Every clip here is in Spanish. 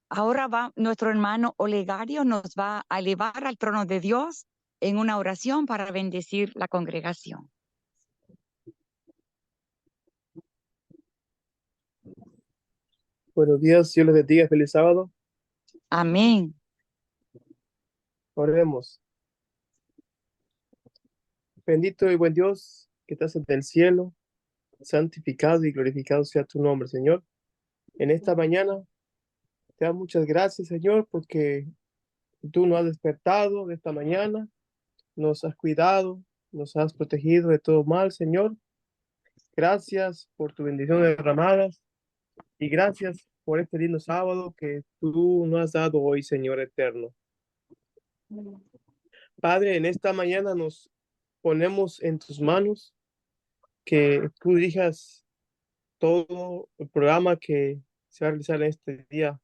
Ahora va nuestro hermano Olegario, nos va a elevar al trono de Dios en una oración para bendecir la congregación. Buenos días, Dios les bendiga, feliz sábado. Amén. Oremos. Bendito y buen Dios que estás en el cielo, santificado y glorificado sea tu nombre, Señor. En esta mañana te damos muchas gracias, Señor, porque tú nos has despertado de esta mañana, nos has cuidado, nos has protegido de todo mal, Señor. Gracias por tu bendición derramada y gracias por este lindo sábado que tú nos has dado hoy, Señor eterno. Padre, en esta mañana nos ponemos en tus manos, que tú dirijas todo el programa que se va a realizar en este día,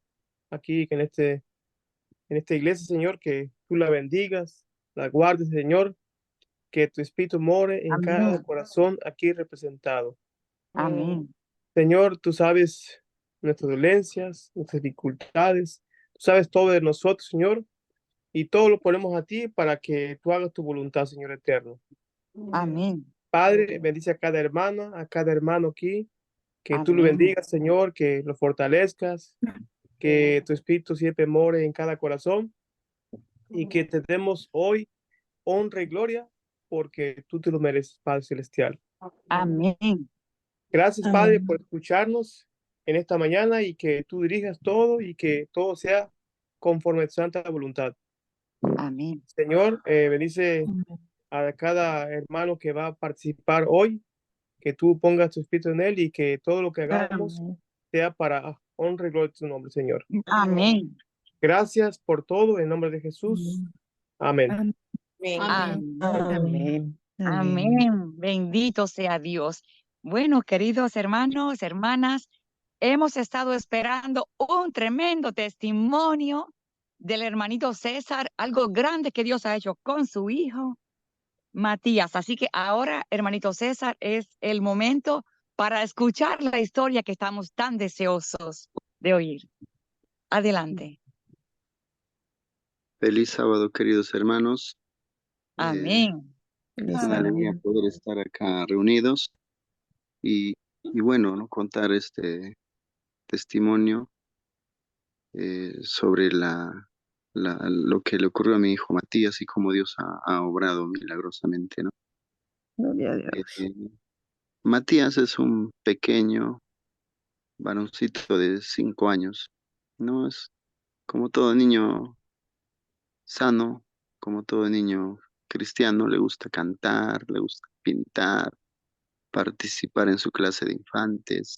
aquí, en esta iglesia, Señor, que tú la bendigas, la guardes, Señor, que tu espíritu more en cada Amén. corazón aquí representado. Amén. Señor, tú sabes nuestras dolencias, nuestras dificultades, tú sabes todo de nosotros, Señor, y todo lo ponemos a ti para que tú hagas tu voluntad, Señor eterno. Amén. Padre, bendice a cada hermana, a cada hermano aquí, que tú lo Amén. bendigas, Señor, que lo fortalezcas, que tu espíritu siempre more en cada corazón y que te demos hoy honra y gloria porque tú te lo mereces, Padre Celestial. Amén. Gracias, Padre, por Amén. escucharnos en esta mañana y que tú dirijas todo y que todo sea conforme a tu santa voluntad. Amén. Señor, bendice a cada hermano que va a participar hoy, que tú pongas tu espíritu en él y que todo lo que hagamos Amén. sea para honra y gloria de tu nombre, Señor. Amén. Gracias por todo, en nombre de Jesús. Amén. Amén. Amén. Amén. Amén. Amén. Bendito sea Dios. Bueno, queridos hermanos, hermanas, hemos estado esperando un tremendo testimonio del hermanito César, algo grande que Dios ha hecho con su hijo Matías. Así que ahora, hermanito César, es el momento para escuchar la historia que estamos tan deseosos de oír. Adelante. Feliz sábado, queridos hermanos. Amén. Es Feliz una alegría sábado. poder estar acá reunidos y bueno, ¿no? Contar este testimonio sobre lo que le ocurrió a mi hijo Matías y cómo Dios ha obrado milagrosamente, ¿no? Gloria a Eh, Dios. Matías es un pequeño varoncito de 5 años, ¿no? Es como todo niño sano, como todo niño cristiano, le gusta cantar, le gusta pintar, participar en su clase de infantes.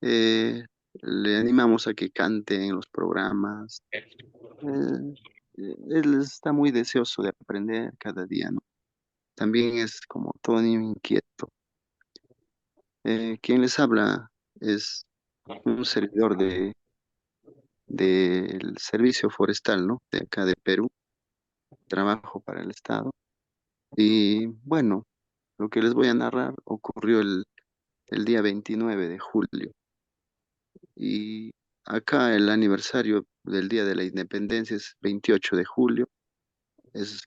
Eh, Le animamos a que cante en los programas. Él está muy deseoso de aprender cada día, ¿no? También es como todo niño inquieto. Quien les habla es un servidor del servicio forestal, ¿no? De acá de Perú. Trabajo para el Estado. Y bueno, lo que les voy a narrar ocurrió el día 29 de julio. Y acá el aniversario del Día de la Independencia es 28 de julio,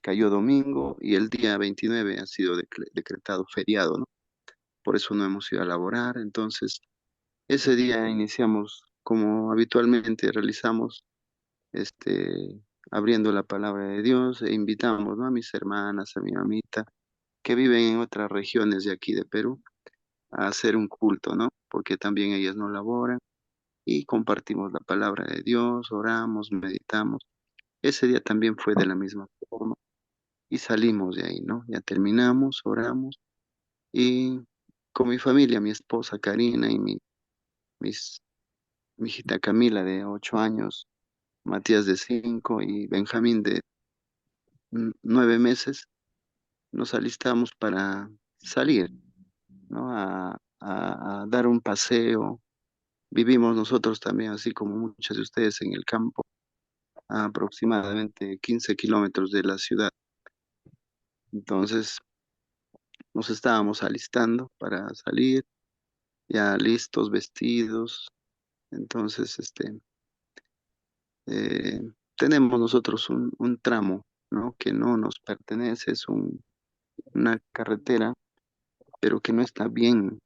cayó domingo y el día 29 ha sido decretado feriado, ¿no? Por eso no hemos ido a laborar. Entonces, ese día iniciamos como habitualmente realizamos, abriendo la palabra de Dios e invitamos, ¿no? A mis hermanas, a mi mamita, que viven en otras regiones de aquí de Perú, a hacer un culto, ¿no? Porque también ellas no laboran y compartimos la palabra de Dios, oramos, meditamos. Ese día también fue de la misma forma y salimos de ahí, ¿no? Ya terminamos, oramos y con mi familia, mi esposa Karina y mis, mi hijita Camila de 8 años, Matías de 5 y Benjamín de 9 meses, nos alistamos para salir, ¿no? A dar un paseo. Vivimos nosotros también, así como muchos de ustedes, en el campo, a aproximadamente 15 kilómetros de la ciudad. Entonces nos estábamos alistando para salir, ya listos, vestidos. Entonces, eh, tenemos nosotros un tramo, ¿no? Que no nos pertenece, es una carretera, pero que no está bien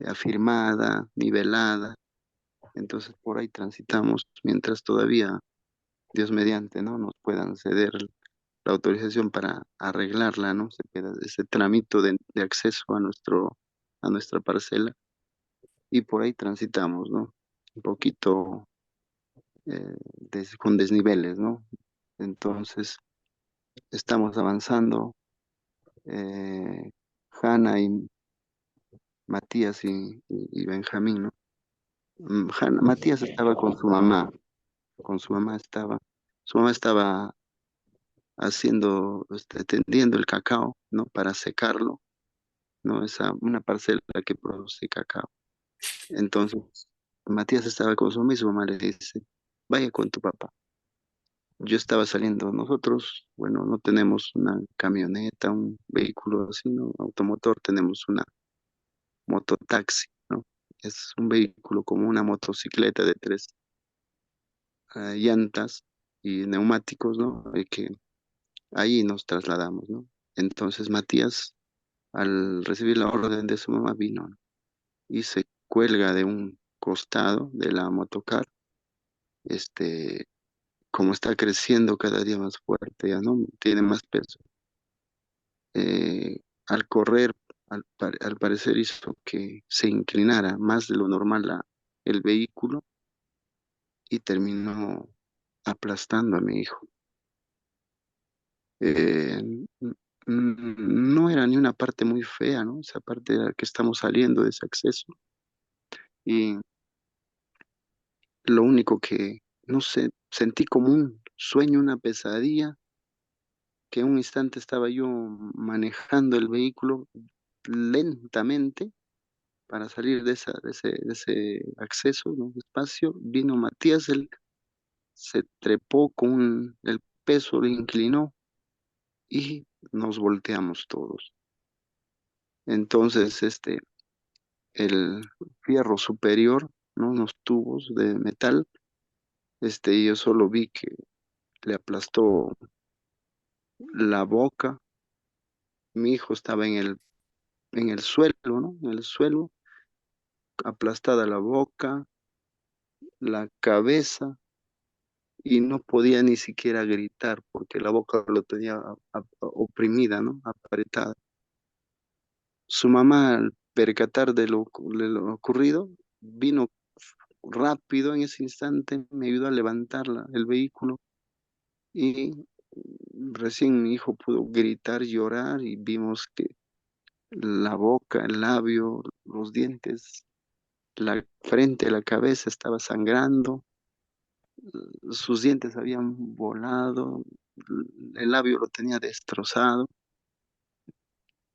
afirmada, nivelada. Entonces por ahí transitamos mientras todavía, Dios mediante, ¿no? Nos puedan ceder la autorización para arreglarla, ¿no? Se queda ese tramito de acceso a nuestra parcela y por ahí transitamos, ¿no? Un poquito con desniveles, ¿no? Entonces estamos avanzando. Hanna y Matías y Benjamín, ¿no? Matías estaba con su mamá estaba tendiendo el cacao, ¿no? Para secarlo, ¿no? Una parcela que produce cacao. Entonces, Matías estaba con su mamá y su mamá le dice, vaya con tu papá. Yo estaba saliendo, nosotros, bueno, no tenemos una camioneta, un vehículo así, ¿no? Automotor, tenemos una mototaxi, ¿no? Es un vehículo como una motocicleta de tres llantas y neumáticos, ¿no? Y que ahí nos trasladamos, ¿no? Entonces Matías, al recibir la orden de su mamá, vino, ¿no? Y se cuelga de un costado de la motocar, este, como está creciendo cada día más fuerte, ya no tiene más peso. Al correr, al parecer hizo que se inclinara más de lo normal el vehículo y terminó aplastando a mi hijo. Eh, no era ni una parte muy fea, ¿no? Esa parte de la que estamos saliendo de ese acceso. Y lo único que, no sé, sentí como un sueño, una pesadilla, que un instante estaba yo manejando el vehículo lentamente para salir de ese acceso, ¿no? Espacio. Vino Matías, él se trepó con el peso, lo inclinó y nos volteamos todos. Entonces, el fierro superior, ¿no? Unos tubos de metal, yo solo vi que le aplastó la boca. Mi hijo estaba en el suelo, ¿no? En el suelo, aplastada la boca, la cabeza, y no podía ni siquiera gritar porque la boca lo tenía oprimida, ¿no? Apretada. Su mamá, al percatar de lo ocurrido, vino rápido en ese instante, me ayudó a levantar el vehículo y recién mi hijo pudo gritar, llorar y vimos que la boca, el labio, los dientes, la frente, la cabeza estaba sangrando, sus dientes habían volado, el labio lo tenía destrozado.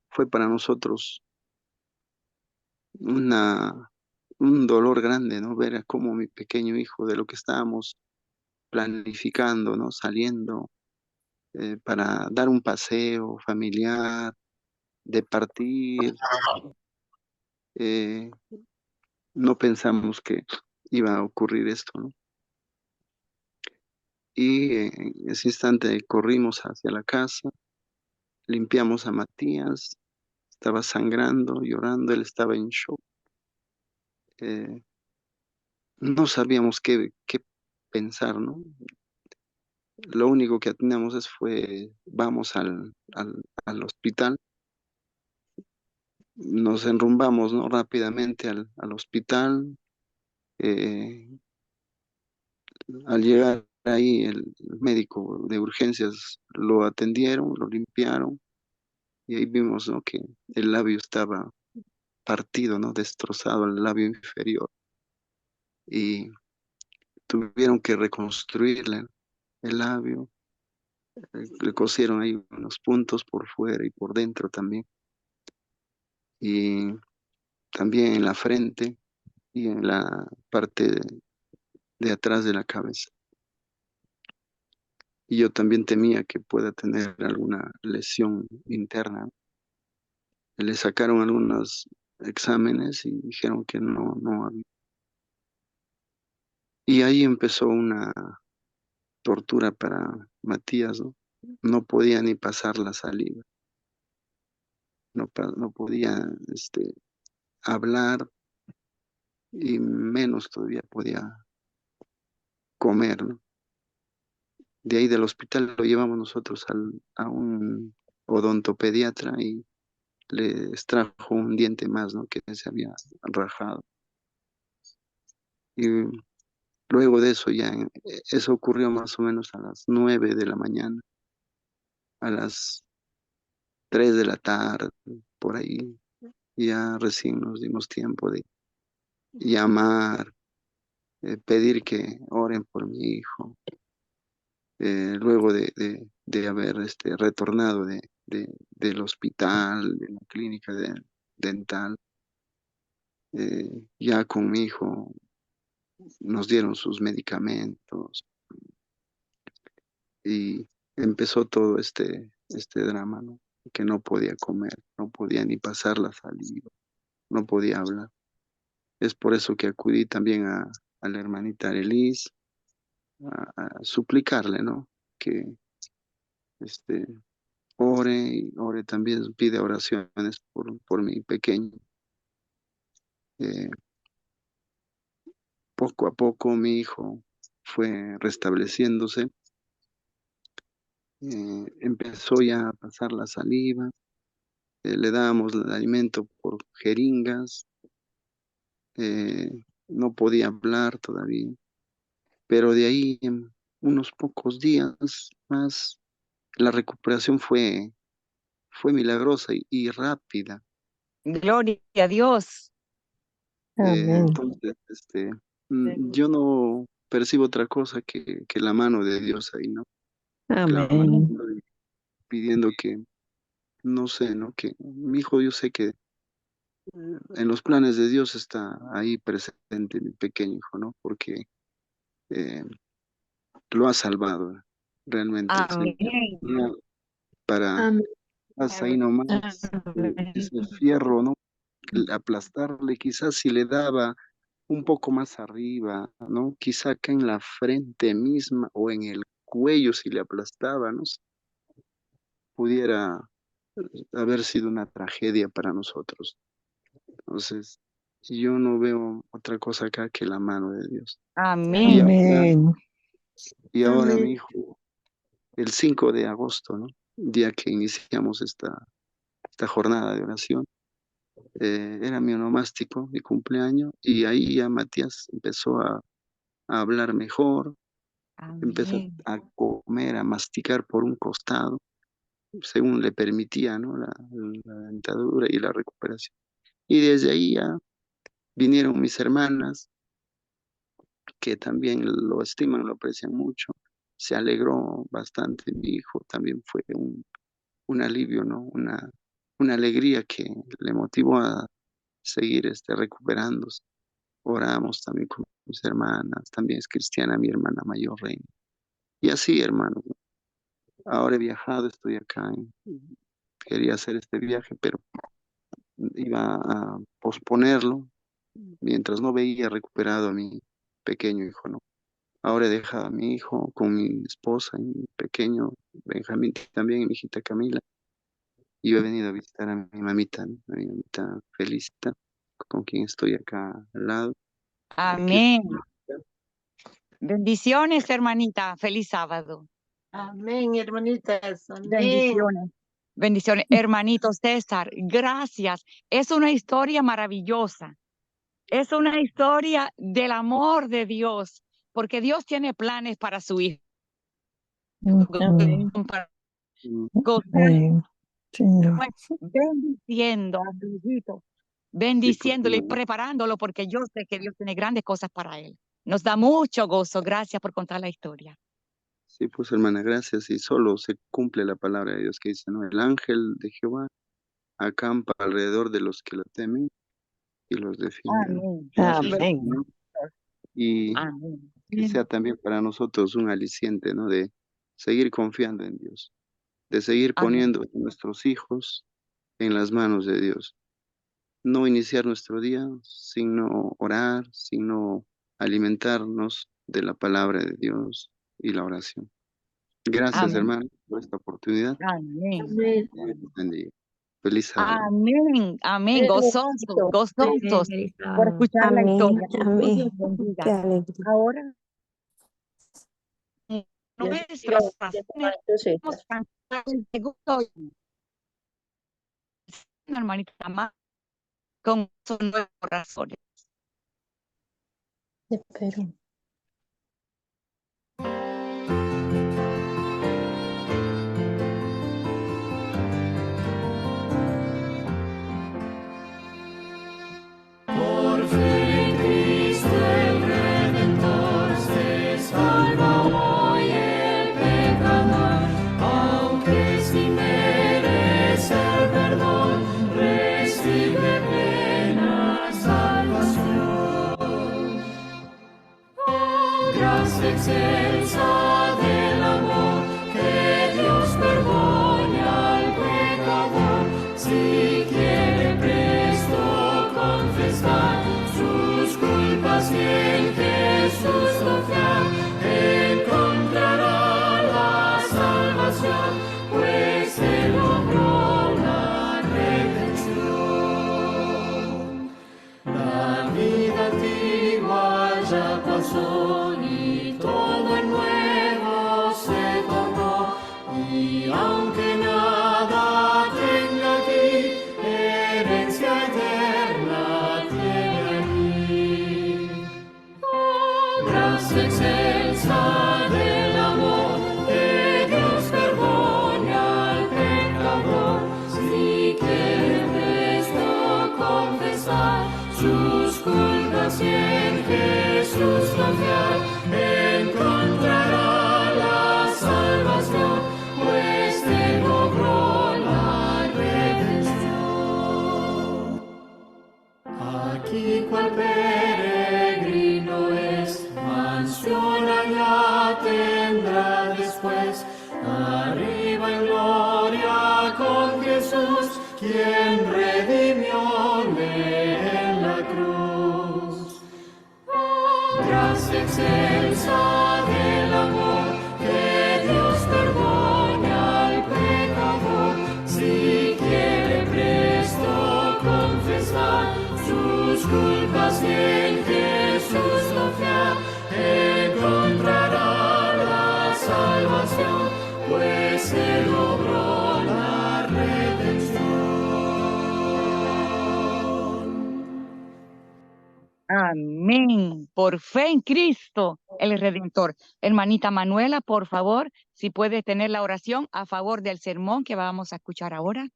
Fue para nosotros una, un dolor grande, ¿no? Ver a cómo mi pequeño hijo, de lo que estábamos planificando, ¿no? Saliendo para dar un paseo familiar, de partir, eh, no pensamos que iba a ocurrir esto, ¿no? Y en ese instante corrimos hacia la casa, limpiamos a Matías, estaba sangrando, llorando, él estaba en shock. eh, no sabíamos qué pensar, ¿no? Lo único que atinamos vamos al hospital, nos enrumbamos, ¿no? Rápidamente al hospital. eh, Al llegar ahí, el médico de urgencias lo atendieron, lo limpiaron y ahí vimos, ¿no? Que el labio estaba partido, ¿no? Destrozado el labio inferior y tuvieron que reconstruirle el labio. Le cosieron ahí unos puntos por fuera y por dentro también, y también en la frente y en la parte de atrás de la cabeza. Y yo también temía que pueda tener alguna lesión interna. Le sacaron algunos exámenes y dijeron que no había. Y ahí empezó una tortura para Matías, ¿no? No podía ni pasar la saliva, no podía hablar y menos todavía podía comer, ¿no? De ahí del hospital lo llevamos nosotros a un odontopediatra y le extrajo un diente más, ¿no? Que se había rajado. Y luego de eso eso ocurrió más o menos a las 9 de la mañana, a las 3 de la tarde, por ahí, ya recién nos dimos tiempo de llamar, pedir que oren por mi hijo. Luego de haber retornado del hospital, de la clínica dental, ya con mi hijo nos dieron sus medicamentos y empezó todo este drama, ¿no? Que no podía comer, no podía ni pasar la saliva, no podía hablar. Es por eso que acudí también a la hermanita Elis a suplicarle, ¿no? Que este, ore y ore también, pide oraciones por mi pequeño. Eh, Poco a poco mi hijo fue restableciéndose, empezó ya a pasar la saliva, le dábamos el alimento por jeringas, eh, no podía hablar todavía, pero de ahí en unos pocos días más la recuperación fue milagrosa y rápida. Gloria a Dios. Amén. Entonces, yo no percibo otra cosa que la mano de Dios ahí, ¿no? Amén. Clamando y pidiendo que, no sé, ¿no? Que mi hijo, yo sé que en los planes de Dios está ahí presente mi pequeño hijo, ¿no? Porque eh, lo ha salvado realmente el Señor. Amén. No, para Amén. hasta ahí nomás, ese fierro, ¿no? Aplastarle, quizás si le daba un poco más arriba, ¿no? Quizá acá en la frente misma o en el cuello si le aplastaba, ¿no? Pudiera haber sido una tragedia para nosotros. Entonces, yo no veo otra cosa acá que la mano de Dios. Y Amén. ahora, Amén. y ahora mi Amén. hijo, el 5 de agosto, ¿no? Día que iniciamos esta jornada de oración, era mi onomástico, mi cumpleaños, y ahí ya Matías empezó a hablar mejor, empezó Amén. a comer, a masticar por un costado, según le permitía, ¿no? La dentadura y la recuperación. Y desde ahí ya vinieron mis hermanas, que también lo estiman, lo aprecian mucho. Se alegró bastante mi hijo, también fue un alivio, ¿no? Una alegría que le motivó a seguir recuperándose. Oramos también con mis hermanas, también es cristiana mi hermana mayor, Reina. Y así, hermano, ahora he viajado, estoy acá, quería hacer este viaje, pero iba a posponerlo mientras no veía recuperado a mi pequeño hijo, ¿no? Ahora he dejado a mi hijo con mi esposa y mi pequeño Benjamín también, y mi hijita Camila, y yo he venido a visitar a mi mamita, ¿no? A mi mamita Felicita, con quien estoy acá al lado. Aquí Amén. Bendiciones, hermanita. Feliz sábado. Amén, hermanitas. Amén. Bendiciones. Bendiciones. Hermanito César, gracias. Es una historia maravillosa. Es una historia del amor de Dios, porque Dios tiene planes para su hijo. Amén. Para mm, gozar, Amén. Señor. bendiciendo a su hijito, sí, pues, bendiciéndolo y hermano. preparándolo, porque yo sé que Dios tiene grandes cosas para él. Nos da mucho gozo. Gracias por contar la historia. Sí, pues hermana, gracias. Y solo se cumple la palabra de Dios que dice, ¿no? El ángel de Jehová acampa alrededor de los que lo temen y los defiende, ¿no? Amén. Gracias, Amén. Señor. Y Amén. que sea también para nosotros un aliciente, ¿no? De seguir confiando en Dios, de seguir Amén. poniendo a nuestros hijos en las manos de Dios. No iniciar nuestro día sin no orar, sin no alimentarnos de la palabra de Dios y la oración. Gracias, Amén. hermano, por esta oportunidad. Amén. Amén. Dios los bendiga. Feliz sábado. Amén. Amén. Gozosos, Bendito. gozosos Feliz por sábado. escuchar la Amén. historia. Dios Amén. los bendiga. Qué alegría. Ahora, Dios nuestros bendiga corazones, a tus vamos hijas. a cantar el segundo himno, hermanita Amada, con sus nuevos corazones. De Perú. Por fe en Cristo el Redentor se salva hoy el pecador, aunque sin merecer perdón recibe plena salvación. Oh, gracia excelsa del amor que Dios perdone al pecador, si quiere presto confesar sus culpas y en Jesús confiar, encontrará la salvación, pues Él logró la redención. La vida antigua ya pasó y todo en nuevo se tornó, y aunque nada tenga aquí, herencia eterna tiene allí. Oh, gracia excelsa del amor que Dios perdone al pecador, si quiere presto confesar sus culpas y en Jesús confiar, encontrará la salvación, pues Él logró la redención. Aquí cual peregrino es, mansión allá tendrá después, arriba en gloria con Jesús, quien redimióle en la cruz. Oh, gracia excelsa del amor que Dios perdone al pecador, si quiere presto confesar sus culpas y en Jesús confiar, encontrará la salvación, pues Él logró la redención. Amén. Por fe en Cristo, el Redentor. Hermanita Manuela, por favor, si puede tener la oración a favor del sermón que vamos a escuchar ahora.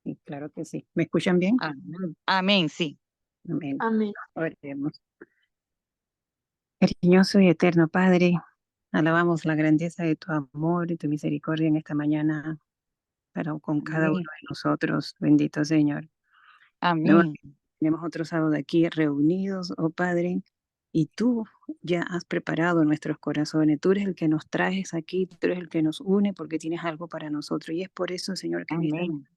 Sí, claro que sí. ¿Me escuchan bien? Amén. Amén, sí. Amén. Amén. Oremos. Cariñoso y eterno Padre, alabamos la grandeza de tu amor y tu misericordia en esta mañana para con cada uno Amén. de nosotros. Bendito Señor. Amén. Tenemos otro sábado aquí reunidos, oh Padre, y tú ya has preparado nuestros corazones. Tú eres el que nos traes aquí, tú eres el que nos une porque tienes algo para nosotros. Y es por eso, Señor, que en esta Amén.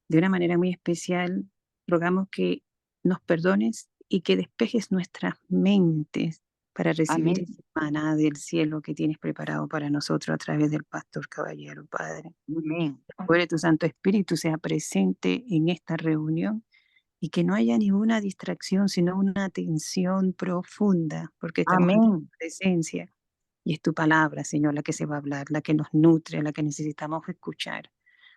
de una manera muy especial rogamos que nos perdones y que despejes nuestras mentes para recibir Amén. ese maná del cielo que tienes preparado para nosotros a través del pastor caballero, Padre. Amén. Que tu Santo Espíritu sea presente en esta reunión y que no haya ninguna distracción, sino una atención profunda, porque estamos en tu Amén. presencia y es tu palabra, Señor, la que se va a hablar, la que nos nutre, la que necesitamos escuchar.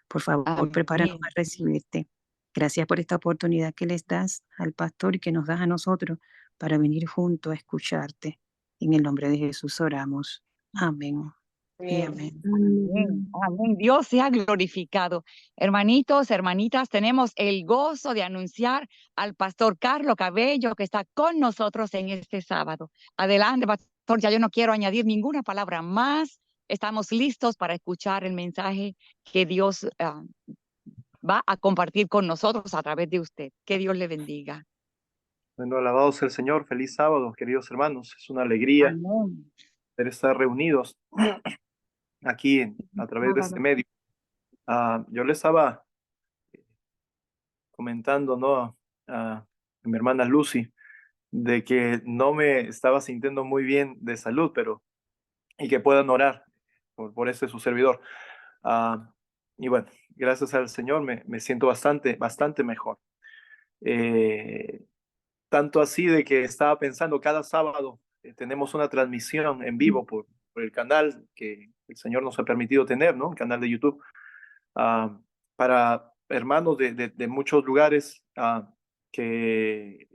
Por favor, prepáranos Amén. a recibirte. Gracias por esta oportunidad que les das al pastor y que nos das a nosotros para venir juntos a escucharte. En el nombre de Jesús oramos. Amén. Y amén. Amén. Amén. Dios sea glorificado. Hermanitos, hermanitas, tenemos el gozo de anunciar al pastor Carlos Cabello que está con nosotros en este sábado. Adelante, pastor, ya yo no quiero añadir ninguna palabra más. Estamos listos para escuchar el mensaje que Dios va a compartir con nosotros a través de usted. Que Dios le bendiga. Bueno, alabado sea el Señor. Feliz sábado, queridos hermanos. Es una alegría Amén. poder estar reunidos aquí a través de este medio. Yo le estaba comentando, ¿no? A mi hermana Lucy, de que no me estaba sintiendo muy bien de salud, y que puedan orar por este su servidor. Y bueno, gracias al Señor me siento bastante mejor. Tanto así de que estaba pensando, cada sábado tenemos una transmisión en vivo por el canal que el Señor nos ha permitido tener, ¿no? El canal de YouTube, para hermanos de muchos lugares, que,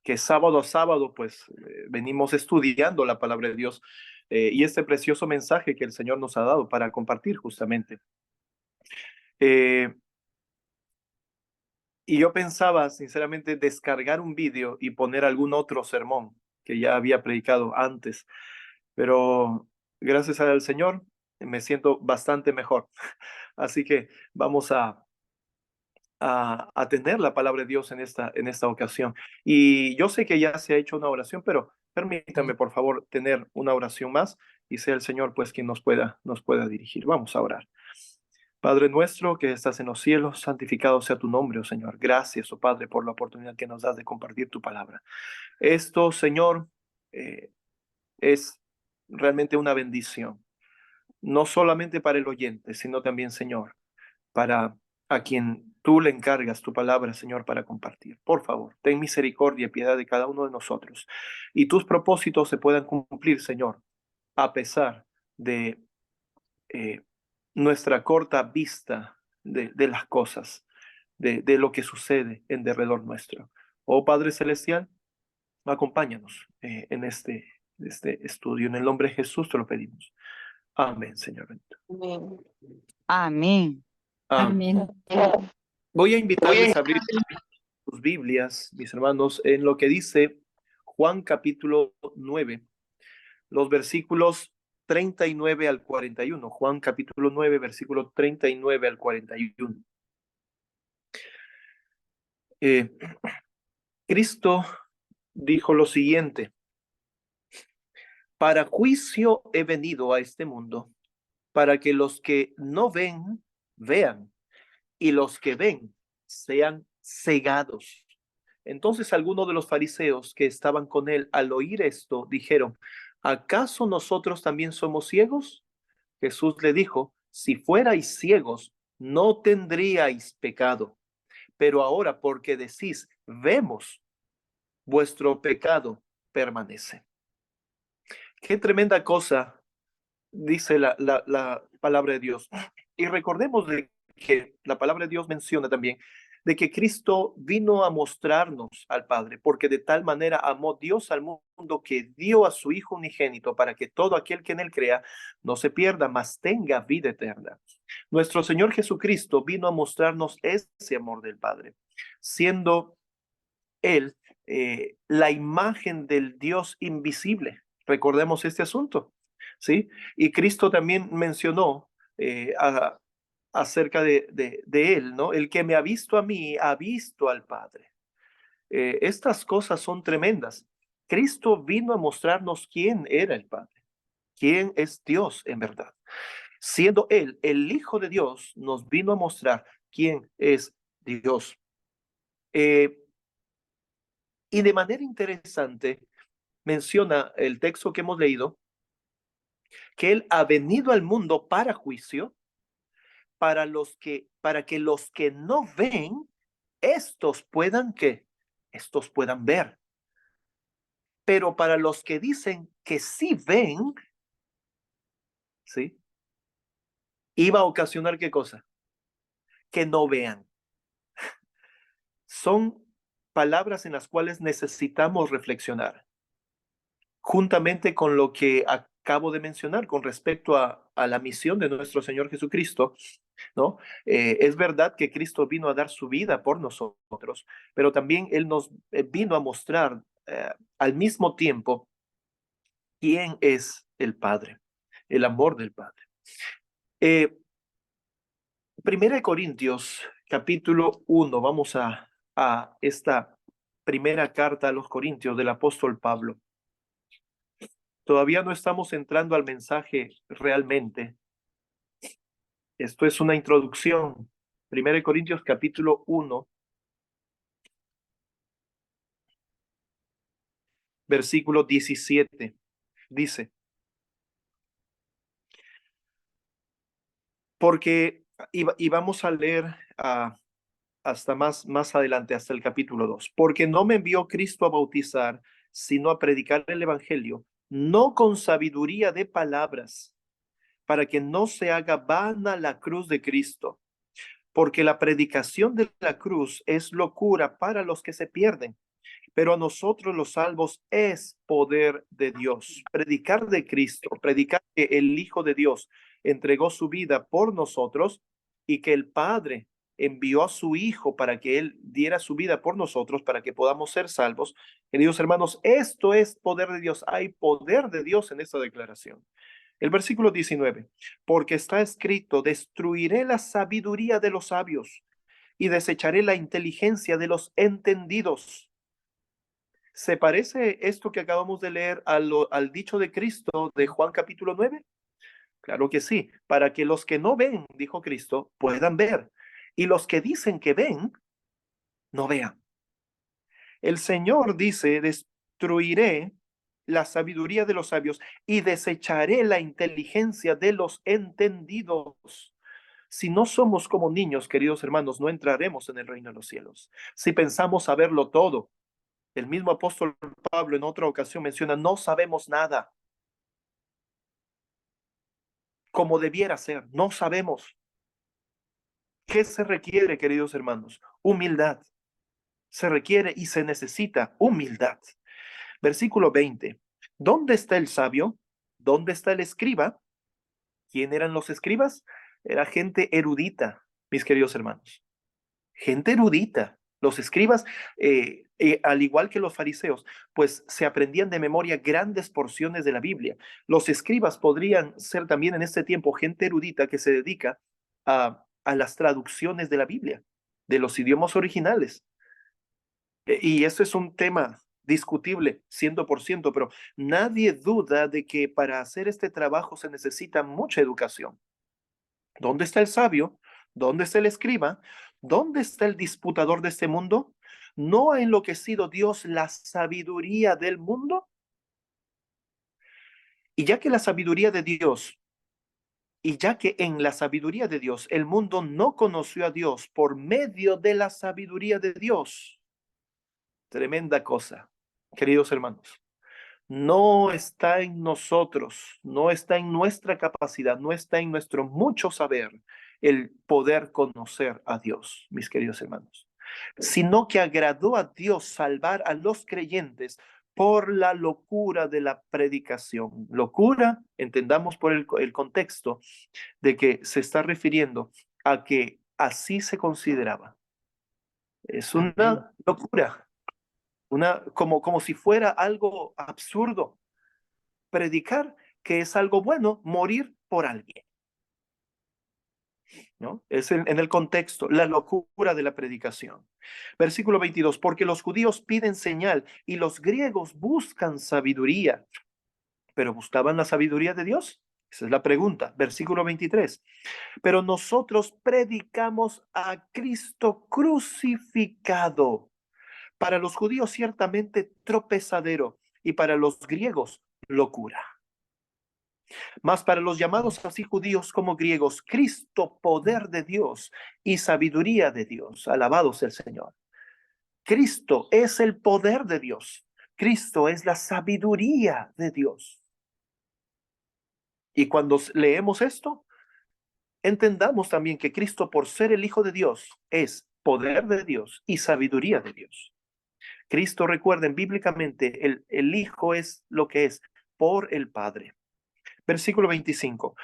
que sábado a sábado pues venimos estudiando la palabra de Dios, y este precioso mensaje que el Señor nos ha dado para compartir justamente. Y yo pensaba, sinceramente, descargar un vídeo y poner algún otro sermón que ya había predicado antes, pero gracias al Señor me siento bastante mejor. Así que vamos a tener la palabra de Dios en esta ocasión. Y yo sé que ya se ha hecho una oración, pero permítanme, por favor, tener una oración más y sea el Señor, pues, quien nos pueda dirigir. Vamos a orar. Padre nuestro que estás en los cielos, santificado sea tu nombre, oh Señor. Gracias, oh Padre, por la oportunidad que nos das de compartir tu palabra. Esto, Señor, es realmente una bendición, no solamente para el oyente, sino también, Señor, para a quien tú le encargas tu palabra, Señor, para compartir. Por favor, ten misericordia y piedad de cada uno de nosotros y tus propósitos se puedan cumplir, Señor, a pesar de nuestra corta vista de las cosas, de lo que sucede en derredor nuestro. Oh Padre Celestial, acompáñanos en este estudio. En el nombre de Jesús te lo pedimos. Amén, Señor. Amén. Amén. Voy a invitarles a abrir sus Biblias, mis hermanos, en lo que dice Juan capítulo 9, los versículos 39 al 41. Juan capítulo 9, versículo 39 al 41. Cristo dijo lo siguiente: para juicio he venido a este mundo, para que los que no ven, vean, y los que ven sean cegados. Entonces algunos de los fariseos que estaban con él al oír esto dijeron: ¿acaso nosotros también somos ciegos? Jesús le dijo: si fuerais ciegos, no tendríais pecado, pero ahora porque decís vemos, vuestro pecado permanece. Qué tremenda cosa dice la palabra de Dios. Y recordemos de que la palabra de Dios menciona también de que Cristo vino a mostrarnos al Padre, porque de tal manera amó Dios al mundo que dio a su Hijo unigénito para que todo aquel que en él crea no se pierda, mas tenga vida eterna. Nuestro Señor Jesucristo vino a mostrarnos ese amor del Padre, siendo Él la imagen del Dios invisible. Recordemos este asunto, ¿sí? Y Cristo también mencionó acerca de Él, ¿no? El que me ha visto a mí, ha visto al Padre. Estas cosas son tremendas. Cristo vino a mostrarnos quién era el Padre, quién es Dios en verdad. Siendo Él el Hijo de Dios, nos vino a mostrar quién es Dios. Y de manera interesante, menciona el texto que hemos leído, que Él ha venido al mundo para juicio, para que los que no ven, estos puedan ver. Pero para los que dicen que sí ven, ¿sí? Iba a ocasionar ¿qué cosa? Que no vean. Son palabras en las cuales necesitamos reflexionar, juntamente con lo que acabo de mencionar con respecto a la misión de nuestro Señor Jesucristo, ¿no? Es verdad que Cristo vino a dar su vida por nosotros, pero también Él nos vino a mostrar al mismo tiempo quién es el Padre, el amor del Padre. Primera de Corintios, capítulo 1, vamos a esta primera carta a los Corintios del apóstol Pablo. Todavía no estamos entrando al mensaje realmente. Esto es una introducción. Primera de Corintios, capítulo 1. versículo 17. Dice, porque, y vamos a leer hasta más adelante, hasta el capítulo 2. Porque no me envió Cristo a bautizar, sino a predicar el evangelio, no con sabiduría de palabras, para que no se haga vana la cruz de Cristo. Porque la predicación de la cruz es locura para los que se pierden, pero a nosotros los salvos es poder de Dios. Predicar de Cristo, predicar que el Hijo de Dios entregó su vida por nosotros y que el Padre envió a su Hijo para que Él diera su vida por nosotros, para que podamos ser salvos. Queridos hermanos, esto es poder de Dios. Hay poder de Dios en esta declaración. El versículo 19, porque está escrito, destruiré la sabiduría de los sabios y desecharé la inteligencia de los entendidos. ¿Se parece esto que acabamos de leer al dicho de Cristo de Juan capítulo 9? Claro que sí, para que los que no ven, dijo Cristo, puedan ver, y los que dicen que ven, no vean. El Señor dice, destruiré la sabiduría de los sabios y desecharé la inteligencia de los entendidos. Si no somos como niños, queridos hermanos, no entraremos en el reino de los cielos. Si pensamos saberlo todo, el mismo apóstol Pablo en otra ocasión menciona, no sabemos nada como debiera ser, no sabemos. ¿Qué se requiere, queridos hermanos? Humildad. Se requiere y se necesita humildad. Versículo 20. ¿Dónde está el sabio? ¿Dónde está el escriba? ¿Quién eran los escribas? Era gente erudita, mis queridos hermanos. Gente erudita. Los escribas, al igual que los fariseos, pues se aprendían de memoria grandes porciones de la Biblia. Los escribas podrían ser también en este tiempo gente erudita que se dedica a las traducciones de la Biblia, de los idiomas originales. Y eso es un tema discutible, 100%, pero nadie duda de que para hacer este trabajo se necesita mucha educación. ¿Dónde está el sabio? ¿Dónde está el escriba? ¿Dónde está el disputador de este mundo? ¿No ha enloquecido Dios la sabiduría del mundo? Y ya que la sabiduría de Dios, y ya que en la sabiduría de Dios el mundo no conoció a Dios por medio de la sabiduría de Dios, tremenda cosa, queridos hermanos. No está en nosotros, no está en nuestra capacidad, no está en nuestro mucho saber el poder conocer a Dios, mis queridos hermanos, sino que agradó a Dios salvar a los creyentes por la locura de la predicación. Locura, entendamos por el contexto de que se está refiriendo a que así se consideraba. Es una locura. Como si fuera algo absurdo predicar que es algo bueno, morir por alguien, ¿no? Es en el contexto, la locura de la predicación. Versículo 22, porque los judíos piden señal y los griegos buscan sabiduría, pero ¿buscaban la sabiduría de Dios? Esa es la pregunta. Versículo 23, pero nosotros predicamos a Cristo crucificado. Para los judíos ciertamente tropezadero y para los griegos locura. Mas para los llamados así judíos como griegos, Cristo poder de Dios y sabiduría de Dios. Alabado sea el Señor. Cristo es el poder de Dios. Cristo es la sabiduría de Dios. Y cuando leemos esto, entendamos también que Cristo, por ser el Hijo de Dios, es poder de Dios y sabiduría de Dios. Cristo, recuerden, bíblicamente, el Hijo es lo que es por el Padre. Versículo 25.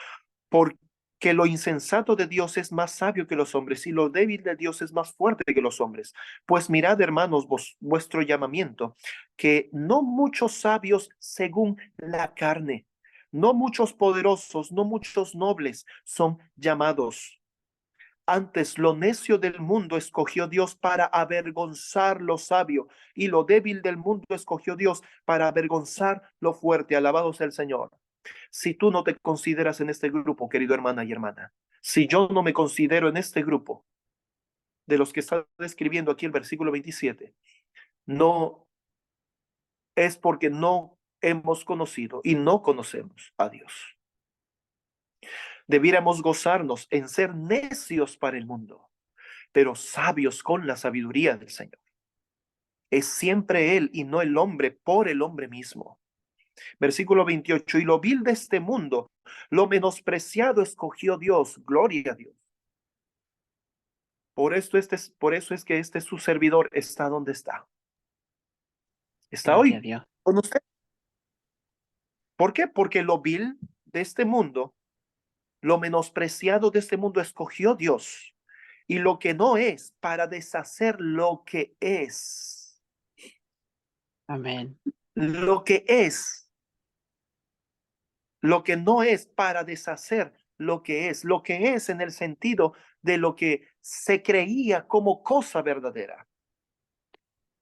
Porque lo insensato de Dios es más sabio que los hombres, y lo débil de Dios es más fuerte que los hombres. Pues mirad, hermanos, vuestro llamamiento, que no muchos sabios según la carne, no muchos poderosos, no muchos nobles son llamados. Antes lo necio del mundo escogió Dios para avergonzar lo sabio, y lo débil del mundo escogió Dios para avergonzar lo fuerte. Alabado sea el Señor. Si tú no te consideras en este grupo, querido hermana y hermana, si yo no me considero en este grupo de los que está describiendo aquí el versículo 27, no es porque no hemos conocido y no conocemos a Dios. Debiéramos gozarnos en ser necios para el mundo, pero sabios con la sabiduría del Señor. Es siempre Él y no el hombre por el hombre mismo. Versículo 28, y lo vil de este mundo, lo menospreciado escogió Dios, gloria a Dios. Por eso es que su servidor está donde está. Está Gloria a hoy Dios. con usted. ¿Por qué? Porque lo vil de este mundo, lo menospreciado de este mundo escogió Dios, y lo que no es para deshacer lo que es. Amén. Lo que es, lo que no es para deshacer lo que es en el sentido de lo que se creía como cosa verdadera.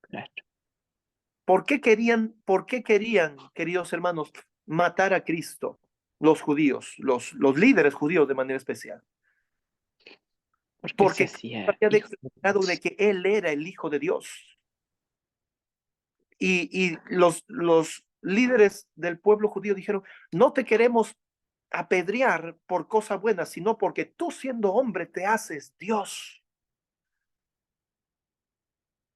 Claro. ¿Por qué querían, queridos hermanos, matar a Cristo? Los judíos, los líderes judíos de manera especial. Porque se Porque hacía había hijo de declarado Dios. de que Él era el Hijo de Dios. Y los líderes del pueblo judío dijeron, no te queremos apedrear por cosa buena, sino porque tú siendo hombre te haces Dios.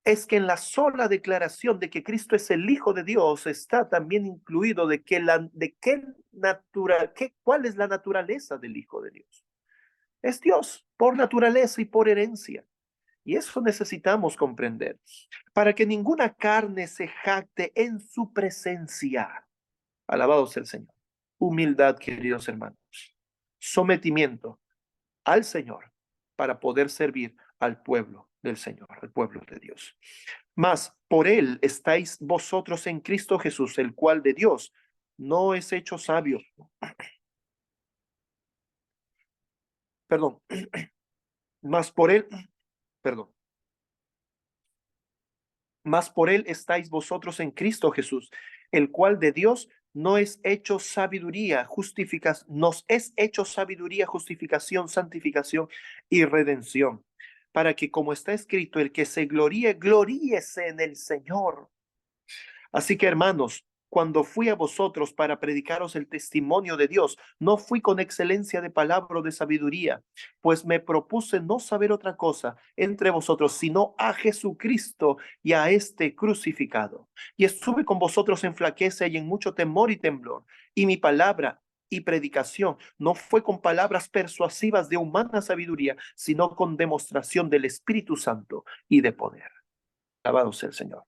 Es que en la sola declaración de que Cristo es el Hijo de Dios está también incluido de que cuál es la naturaleza del Hijo de Dios. Es Dios por naturaleza y por herencia. Y eso necesitamos comprender para que ninguna carne se jacte en su presencia. Alabado sea el Señor. Humildad, queridos hermanos. Sometimiento al Señor para poder servir al pueblo del Señor, al pueblo de Dios. Mas por Él estáis vosotros en Cristo Jesús, el cual de Dios no es hecho sabio. Perdón. Mas por Él, perdón. Mas por Él estáis vosotros en Cristo Jesús, el cual de Dios no es hecho sabiduría, nos es hecho sabiduría, justificación, santificación y redención, para que como está escrito, el que se gloríe, gloríese en el Señor. Así que hermanos, cuando fui a vosotros para predicaros el testimonio de Dios, no fui con excelencia de palabra o de sabiduría, pues me propuse no saber otra cosa entre vosotros, sino a Jesucristo y a este crucificado. Y estuve con vosotros en flaqueza y en mucho temor y temblor. Y mi palabra y predicación no fue con palabras persuasivas de humana sabiduría, sino con demostración del Espíritu Santo y de poder. Alabado sea el Señor.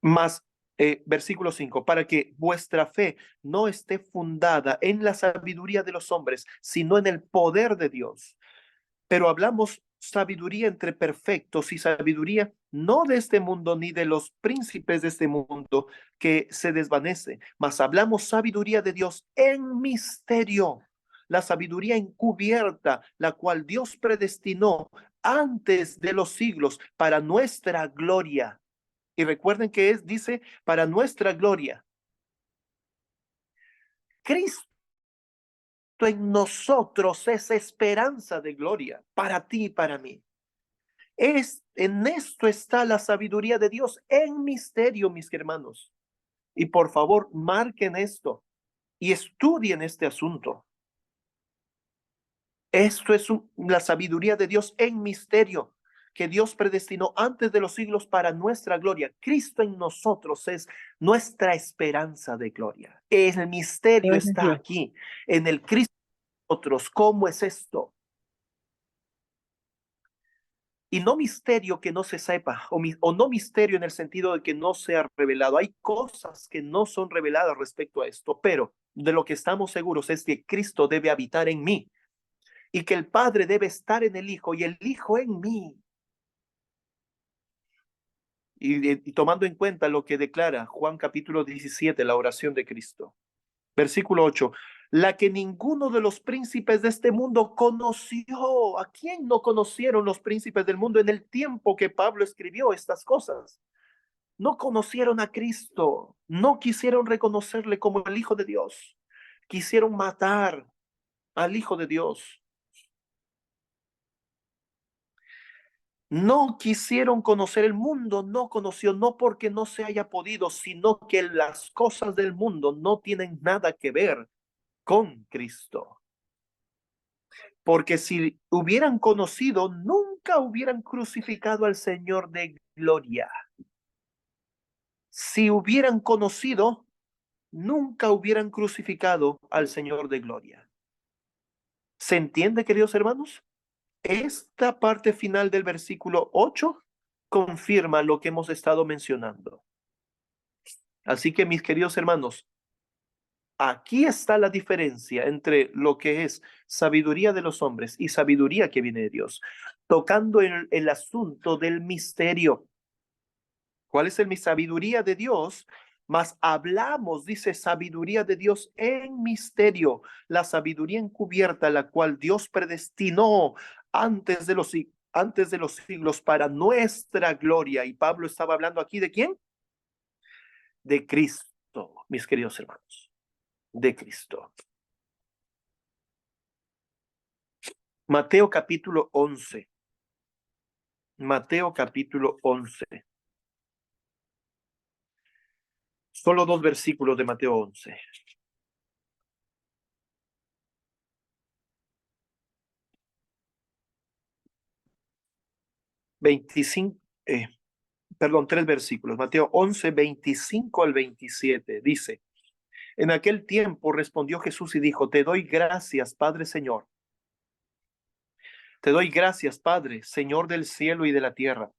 Más, versículo 5, para que vuestra fe no esté fundada en la sabiduría de los hombres, sino en el poder de Dios. Pero hablamos sabiduría entre perfectos y sabiduría no de este mundo ni de los príncipes de este mundo que se desvanece, mas hablamos sabiduría de Dios en misterio, la sabiduría encubierta, la cual Dios predestinó antes de los siglos para nuestra gloria. Y recuerden que dice, para nuestra gloria. Cristo en nosotros es esperanza de gloria para ti y para mí. En esto está la sabiduría de Dios en misterio, mis hermanos. Y por favor, marquen esto y estudien este asunto. Esto es la sabiduría de Dios en misterio, que Dios predestinó antes de los siglos para nuestra gloria. Cristo en nosotros es nuestra esperanza de gloria. El misterio está aquí, en el Cristo en nosotros. ¿Cómo es esto? Y no misterio que no se sepa, o no misterio en el sentido de que no sea revelado. Hay cosas que no son reveladas respecto a esto, pero de lo que estamos seguros es que Cristo debe habitar en mí y que el Padre debe estar en el Hijo y el Hijo en mí. Y tomando en cuenta lo que declara Juan capítulo 17, la oración de Cristo. Versículo 8, la que ninguno de los príncipes de este mundo conoció. ¿A quién no conocieron los príncipes del mundo en el tiempo que Pablo escribió estas cosas? No conocieron a Cristo, no quisieron reconocerle como el Hijo de Dios, quisieron matar al Hijo de Dios. No quisieron conocer el mundo, no conoció, no porque no se haya podido, sino que las cosas del mundo no tienen nada que ver con Cristo. Porque si hubieran conocido, nunca hubieran crucificado al Señor de gloria. Si hubieran conocido, nunca hubieran crucificado al Señor de gloria. ¿Se entiende, queridos hermanos? Esta parte final del versículo 8 confirma lo que hemos estado mencionando. Así que, mis queridos hermanos, aquí está la diferencia entre lo que es sabiduría de los hombres y sabiduría que viene de Dios, tocando el asunto del misterio. ¿Cuál es mi sabiduría de Dios? Mas hablamos, dice, sabiduría de Dios en misterio, la sabiduría encubierta, la cual Dios predestinó antes de los siglos para nuestra gloria. Y Pablo estaba hablando aquí ¿de quién? De Cristo, mis queridos hermanos, de Cristo. Mateo capítulo 11. Mateo capítulo 11. Solo 2 versículos de Mateo 11. Perdón, 3 versículos. Mateo 11, 25 al 27. Dice: en aquel tiempo respondió Jesús y dijo: te doy gracias, Padre Señor. Te doy gracias, Padre, Señor del cielo y de la tierra,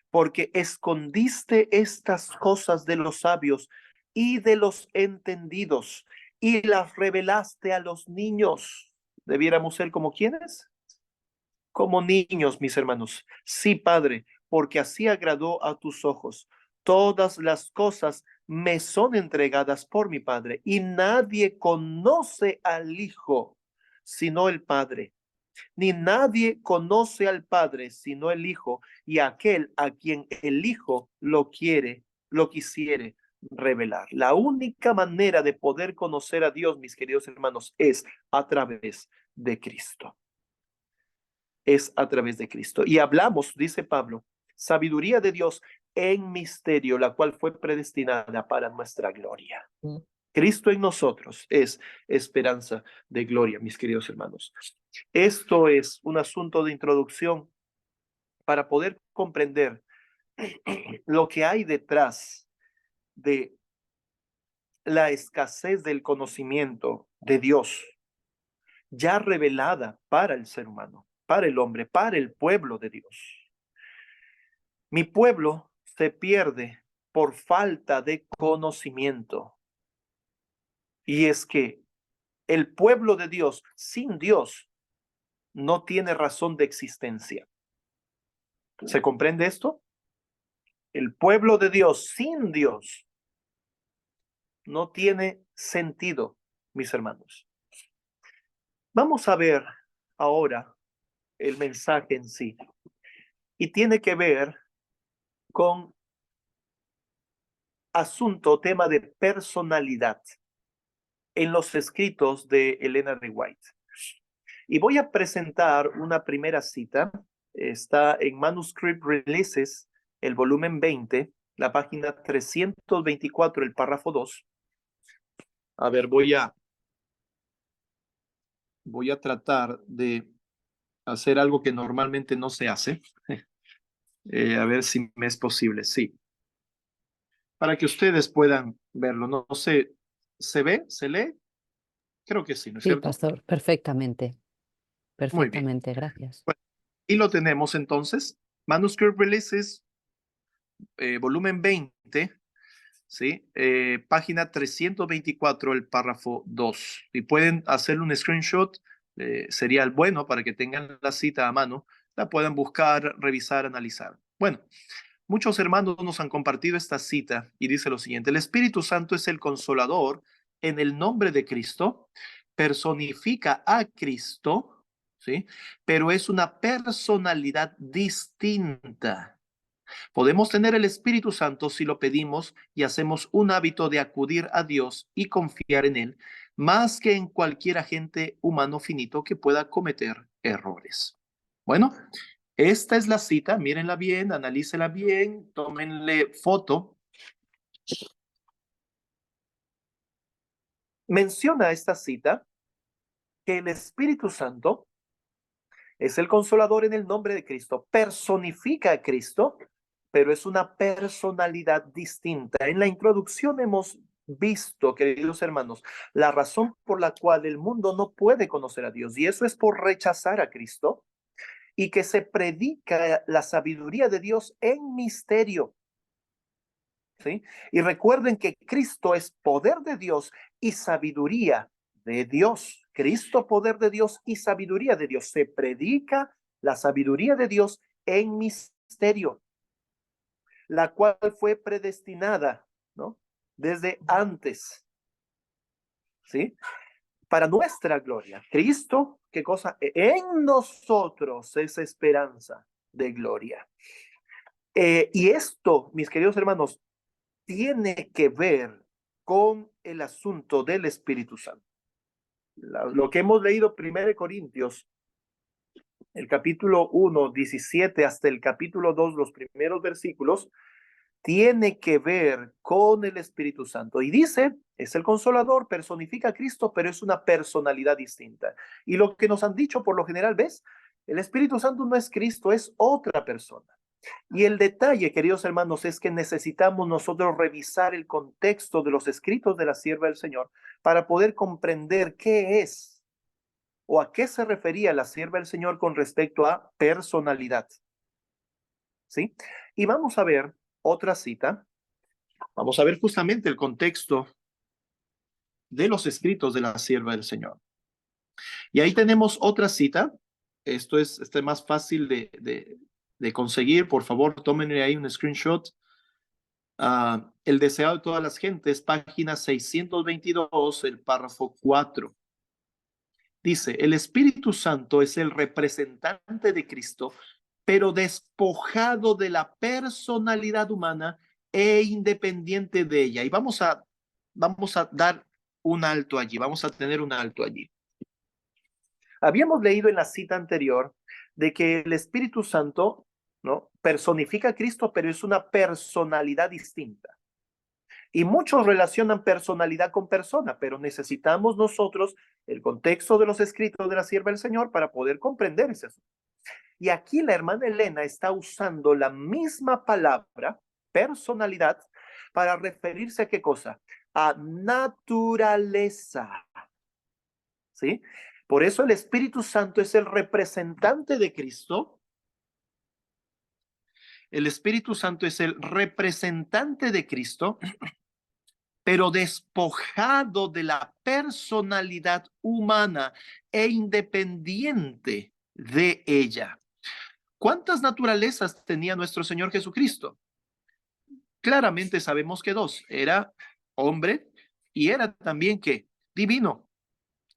porque escondiste estas cosas de los sabios y de los entendidos y las revelaste a los niños. ¿Debiéramos ser como quiénes? Como niños, mis hermanos. Sí, Padre, porque así agradó a tus ojos. Todas las cosas me son entregadas por mi Padre, y nadie conoce al Hijo sino el Padre, ni nadie conoce al Padre sino el Hijo, y aquel a quien el Hijo lo quisiere revelar. La única manera de poder conocer a Dios, mis queridos hermanos, es a través de Cristo. Es a través de Cristo. Y hablamos, dice Pablo, sabiduría de Dios en misterio, la cual fue predestinada para nuestra gloria. Cristo en nosotros es esperanza de gloria, mis queridos hermanos. Esto es un asunto de introducción para poder comprender lo que hay detrás de la escasez del conocimiento de Dios, ya revelada para el ser humano, para el hombre, para el pueblo de Dios. Mi pueblo se pierde por falta de conocimiento. Y es que el pueblo de Dios, sin Dios, no tiene razón de existencia. ¿Se comprende esto? El pueblo de Dios, sin Dios, no tiene sentido, mis hermanos. Vamos a ver ahora el mensaje en sí. Y tiene que ver con tema de personalidad en los escritos de Elena de White. Y voy a presentar una primera cita. Está en Manuscript Releases, el volumen 20, la página 324, el párrafo 2. A ver, voy a tratar de hacer algo que normalmente no se hace. A ver si me es posible, sí. Para que ustedes puedan verlo. No sé, ¿se ve? ¿Se lee? Creo que sí, ¿no es Sí, cierto? pastor, perfectamente. Muy bien. Perfectamente, gracias. Bueno, y lo tenemos entonces. Manuscript Releases, volumen 20, ¿sí? Página 324, el párrafo 2. Y pueden hacerle un screenshot, sería el bueno para que tengan la cita a mano, la puedan buscar, revisar, analizar. Bueno, muchos hermanos nos han compartido esta cita y dice lo siguiente: el Espíritu Santo es el Consolador en el nombre de Cristo, personifica a Cristo, ¿sí? Pero es una personalidad distinta. Podemos tener el Espíritu Santo si lo pedimos y hacemos un hábito de acudir a Dios y confiar en Él, más que en cualquier agente humano finito que pueda cometer errores. Bueno, esta es la cita, mírenla bien, analícela bien, tómenle foto. Menciona esta cita que el Espíritu Santo es el consolador en el nombre de Cristo, personifica a Cristo, pero es una personalidad distinta. En la introducción hemos visto, queridos hermanos, la razón por la cual el mundo no puede conocer a Dios, y eso es por rechazar a Cristo, y que se predica la sabiduría de Dios en misterio. ¿Sí? Y recuerden que Cristo es poder de Dios y sabiduría de Dios. Cristo, poder de Dios y sabiduría de Dios. Se predica la sabiduría de Dios en misterio, la cual fue predestinada, ¿no? Desde antes, ¿sí? Para nuestra gloria. Cristo, ¿qué cosa? En nosotros es esperanza de gloria. Y esto, mis queridos hermanos, tiene que ver con el asunto del Espíritu Santo. Lo que hemos leído 1 Corintios, el capítulo 1, 17 hasta el capítulo 2, los primeros versículos, tiene que ver con el Espíritu Santo. Y dice, es el consolador, personifica a Cristo, pero es una personalidad distinta. Y lo que nos han dicho por lo general, ¿ves? El Espíritu Santo no es Cristo, es otra persona. Y el detalle, queridos hermanos, es que necesitamos nosotros revisar el contexto de los escritos de la sierva del Señor para poder comprender qué es o a qué se refería la sierva del Señor con respecto a personalidad. ¿Sí? Y vamos a ver otra cita. Vamos a ver justamente el contexto de los escritos de la sierva del Señor. Y ahí tenemos otra cita. Esto es más fácil de conseguir. Por favor, tómenle ahí un screenshot. El deseado de todas las gentes, página 622, el párrafo 4. Dice, el Espíritu Santo es el representante de Cristo, pero despojado de la personalidad humana e independiente de ella. Y vamos a dar un alto allí, vamos a tener un alto allí. Habíamos leído en la cita anterior de que el Espíritu Santo, ¿no?, personifica a Cristo, pero es una personalidad distinta. Y muchos relacionan personalidad con persona, pero necesitamos nosotros el contexto de los escritos de la sierva del Señor para poder comprender ese asunto. Y aquí la hermana Elena está usando la misma palabra, personalidad, para referirse a qué cosa? A naturaleza. ¿Sí? Por eso el Espíritu Santo es el representante de Cristo. El Espíritu Santo es el representante de Cristo, pero despojado de la personalidad humana e independiente de ella. ¿Cuántas naturalezas tenía nuestro Señor Jesucristo? Claramente sabemos que dos. Era hombre y era también ¿qué? Divino,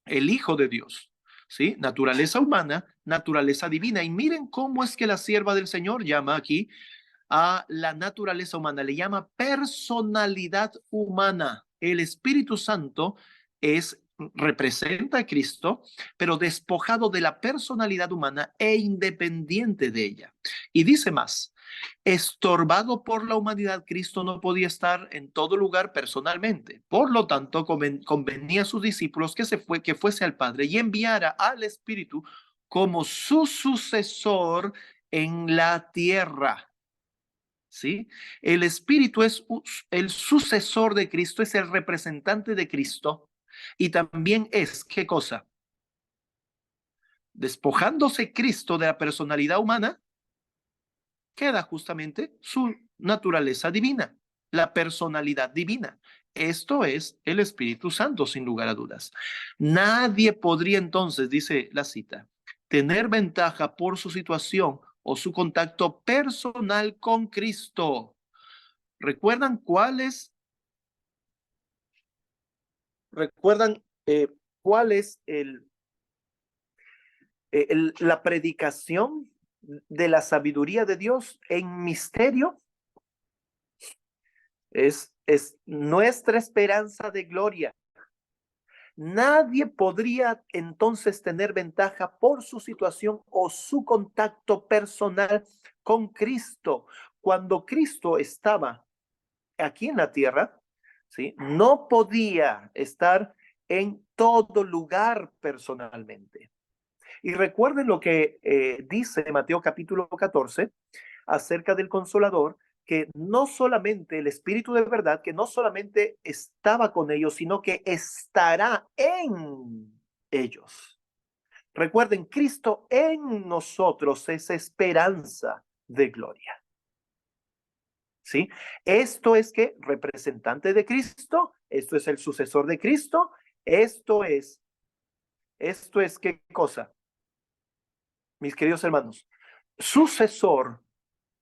el Hijo de Dios. ¿Sí? Naturaleza humana, naturaleza divina. Y miren cómo es que la sierva del Señor llama aquí a la naturaleza humana, le llama personalidad humana. El Espíritu Santo representa a Cristo, pero despojado de la personalidad humana e independiente de ella. Y dice más, estorbado por la humanidad, Cristo no podía estar en todo lugar personalmente. Por lo tanto, convenía a sus discípulos que fuese al Padre y enviara al Espíritu como su sucesor en la tierra. ¿Sí? El Espíritu es el sucesor de Cristo, es el representante de Cristo y también es, ¿qué cosa? Despojándose Cristo de la personalidad humana, queda justamente su naturaleza divina, la personalidad divina. Esto es el Espíritu Santo, sin lugar a dudas. Nadie podría entonces, dice la cita, tener ventaja por su situación o su contacto personal con Cristo. ¿Recuerdan cuál es la predicación de la sabiduría de Dios en misterio? Es nuestra esperanza de gloria. Nadie podría entonces tener ventaja por su situación o su contacto personal con Cristo. Cuando Cristo estaba aquí en la tierra, ¿sí? No podía estar en todo lugar personalmente. Y recuerden lo que dice Mateo capítulo 14 acerca del Consolador, que no solamente el Espíritu de verdad, que no solamente estaba con ellos, sino que estará en ellos. Recuerden, Cristo en nosotros es esperanza de gloria. ¿Sí? Esto es que representante de Cristo, esto es el sucesor de Cristo, esto es ¿qué cosa? Mis queridos hermanos, sucesor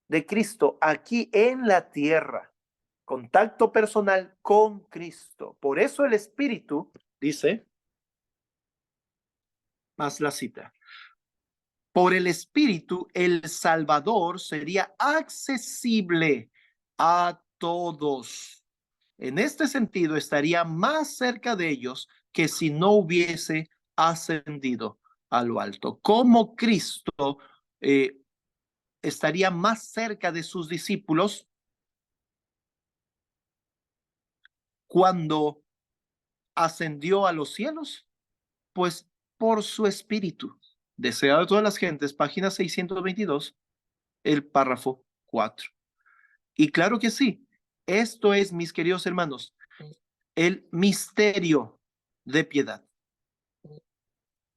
de Cristo aquí en la tierra, contacto personal con Cristo. Por eso el Espíritu dice, más la cita, por el Espíritu el Salvador sería accesible a todos. En este sentido, estaría más cerca de ellos que si no hubiese ascendido a lo alto. Como Cristo estaría más cerca de sus discípulos cuando ascendió a los cielos, pues por su Espíritu. Deseado de todas las gentes, página 622, el párrafo 4. Y claro que sí, esto es, mis queridos hermanos, el misterio de piedad.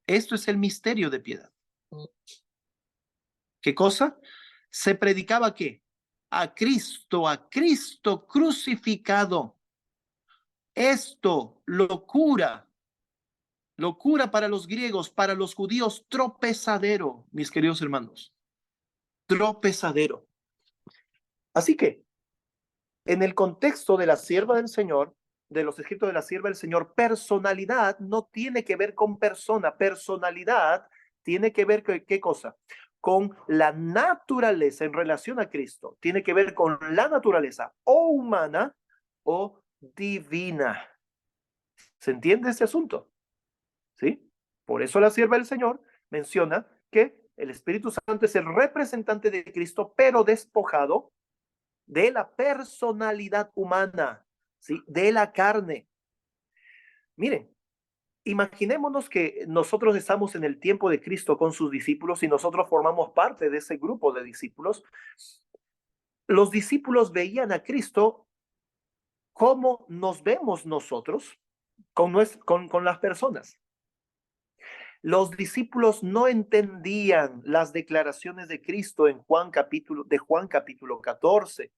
Esto es el misterio de piedad. ¿Qué cosa? Se predicaba ¿qué? A Cristo crucificado. Esto, locura para los griegos, para los judíos, tropezadero, mis queridos hermanos, tropezadero. Así que, en el contexto de la sierva del Señor, de los escritos de la sierva del Señor, personalidad no tiene que ver con persona, personalidad tiene que ver con ¿qué cosa? Con la naturaleza en relación a Cristo, tiene que ver con la naturaleza o humana o divina. ¿Se entiende este asunto? ¿Sí? Por eso la sierva del Señor menciona que el Espíritu Santo es el representante de Cristo, pero despojado de la personalidad humana, ¿sí? De la carne. Miren, imaginémonos que nosotros estamos en el tiempo de Cristo con sus discípulos y nosotros formamos parte de ese grupo de discípulos. Los discípulos veían a Cristo como nos vemos nosotros con las personas. Los discípulos no entendían las declaraciones de Cristo en Juan capítulo 14.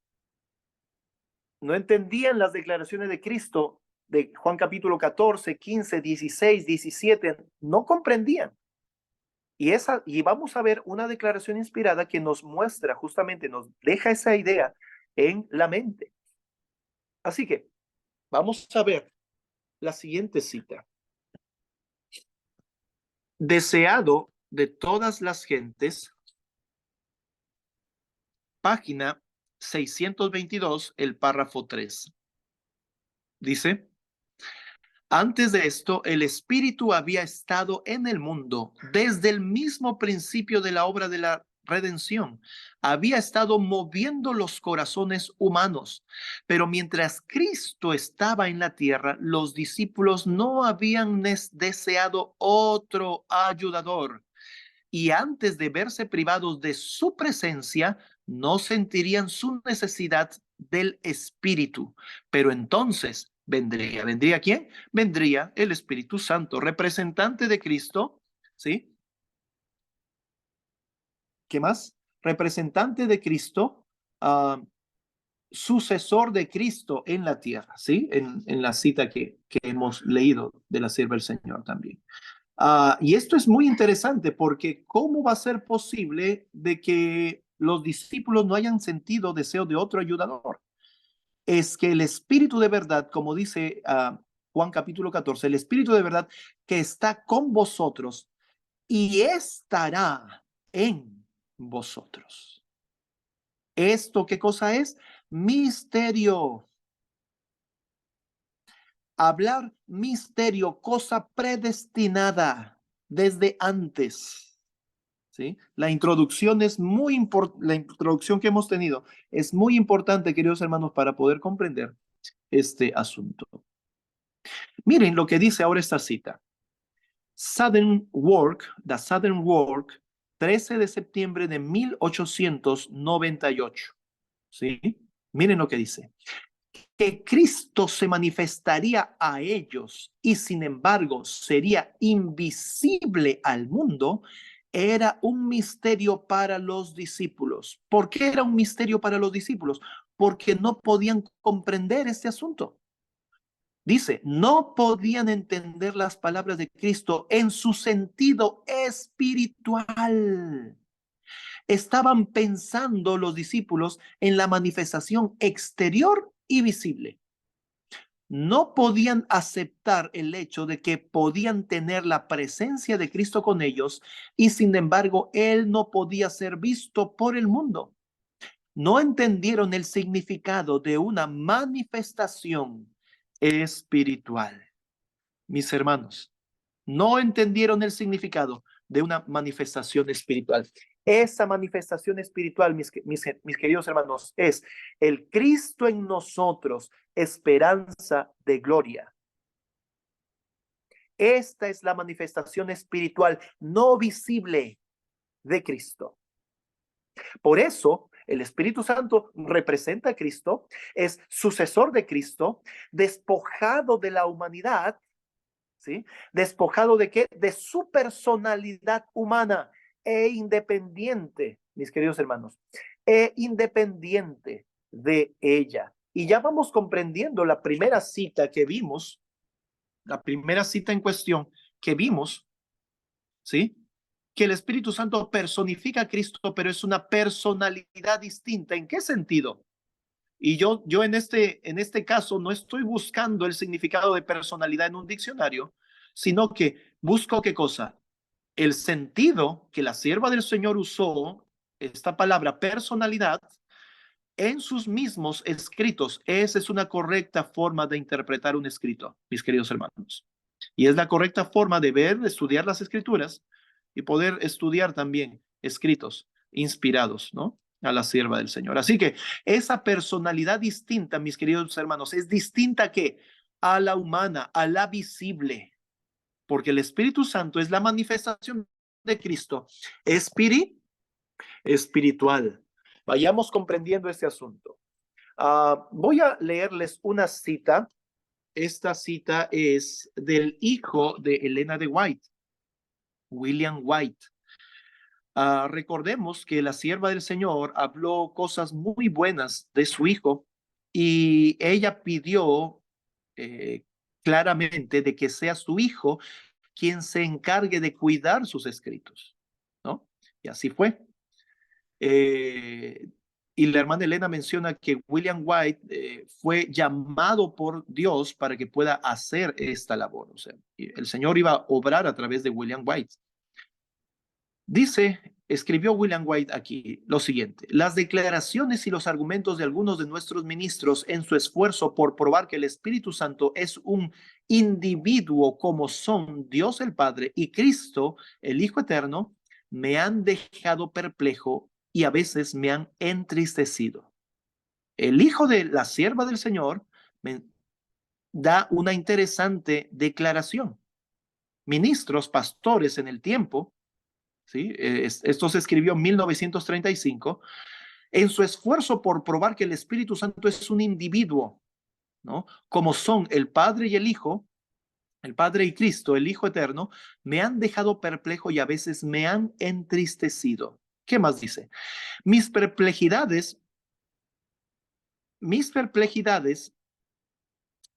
No entendían las declaraciones de Cristo de Juan capítulo 14, 15, 16, 17. No comprendían. Y vamos a ver una declaración inspirada que nos muestra, justamente nos deja esa idea en la mente. Así que vamos a ver la siguiente cita. Deseado de todas las gentes, página 622, el párrafo 3. Dice, antes de esto, el Espíritu había estado en el mundo desde el mismo principio de la obra de la redención. Había estado moviendo los corazones humanos, pero mientras Cristo estaba en la tierra, los discípulos no habían deseado otro ayudador. Y antes de verse privados de su presencia, no sentirían su necesidad del Espíritu. Pero entonces ¿vendría quién? Vendría el Espíritu Santo, representante de Cristo, ¿sí? ¿Qué más? Representante de Cristo, sucesor de Cristo en la tierra, ¿sí? En la cita que hemos leído de la sierva del Señor también. Y esto es muy interesante porque ¿cómo va a ser posible de que los discípulos no hayan sentido deseo de otro ayudador? Es que el Espíritu de verdad, como dice Juan capítulo 14, el Espíritu de verdad que está con vosotros y estará en vosotros. ¿Esto qué cosa es? Misterio. Hablar misterio, cosa predestinada desde antes. ¿Sí? La introducción es muy importante, la introducción que hemos tenido es muy importante, queridos hermanos, para poder comprender este asunto. Miren lo que dice ahora esta cita. Southern Work, The Southern Work, 13 de septiembre de 1898. ¿Sí? Miren lo que dice. Que Cristo se manifestaría a ellos y sin embargo sería invisible al mundo, era un misterio para los discípulos. ¿Por qué era un misterio para los discípulos? Porque no podían comprender este asunto. Dice, no podían entender las palabras de Cristo en su sentido espiritual. Estaban pensando los discípulos en la manifestación exterior y visible. No podían aceptar el hecho de que podían tener la presencia de Cristo con ellos y sin embargo Él no podía ser visto por el mundo. No entendieron el significado de una manifestación espiritual. Mis hermanos, no entendieron el significado de una manifestación espiritual. Esa manifestación espiritual, mis queridos hermanos, es el Cristo en nosotros, esperanza de gloria. Esta es la manifestación espiritual no visible de Cristo. Por eso, el Espíritu Santo representa a Cristo, es sucesor de Cristo, despojado de la humanidad, ¿sí? ¿Despojado de qué? De su personalidad humana e independiente, mis queridos hermanos, e independiente de ella. Y ya vamos comprendiendo la primera cita que vimos, la primera cita en cuestión que vimos, ¿sí? Que el Espíritu Santo personifica a Cristo, pero es una personalidad distinta. ¿En qué sentido? Y yo en este caso no estoy buscando el significado de personalidad en un diccionario, sino que busco ¿qué cosa? El sentido que la sierva del Señor usó, esta palabra personalidad, en sus mismos escritos. Esa es una correcta forma de interpretar un escrito, mis queridos hermanos. Y es la correcta forma de ver, de estudiar las escrituras y poder estudiar también escritos inspirados, ¿no? A la sierva del Señor. Así que esa personalidad distinta, mis queridos hermanos, es distinta que a la humana, a la visible, porque el Espíritu Santo es la manifestación de Cristo espiritual. Vayamos comprendiendo este asunto. Voy a leerles una cita. Esta cita es del hijo de Elena de White, William White. Recordemos que la sierva del Señor habló cosas muy buenas de su hijo y ella pidió claramente de que sea su hijo quien se encargue de cuidar sus escritos, ¿no? Y así fue. Y la hermana Elena menciona que William White fue llamado por Dios para que pueda hacer esta labor. O sea, el Señor iba a obrar a través de William White. Escribió William White aquí lo siguiente: las declaraciones y los argumentos de algunos de nuestros ministros en su esfuerzo por probar que el Espíritu Santo es un individuo como son Dios el Padre y Cristo, el Hijo Eterno, me han dejado perplejo y a veces me han entristecido. El hijo de la sierva del Señor me da una interesante declaración. Ministros, pastores en el tiempo, ¿sí? Esto se escribió en 1935, en su esfuerzo por probar que el Espíritu Santo es un individuo, ¿no? Como son el Padre y el Hijo, el Padre y Cristo, el Hijo Eterno, me han dejado perplejo y a veces me han entristecido. ¿Qué más dice? Mis perplejidades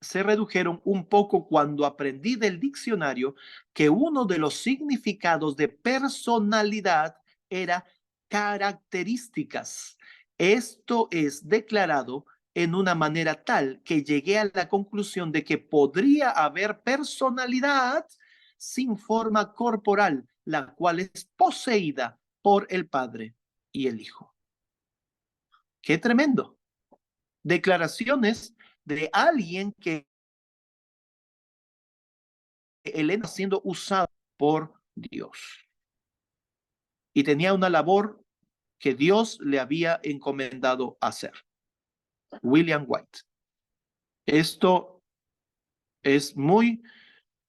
se redujeron un poco cuando aprendí del diccionario que uno de los significados de personalidad era características. Esto es declarado en una manera tal que llegué a la conclusión de que podría haber personalidad sin forma corporal, la cual es poseída por el Padre y el Hijo. ¡Qué tremendo! Declaraciones de alguien que Elena siendo usada por Dios. Y tenía una labor que Dios le había encomendado hacer. William White. Esto es muy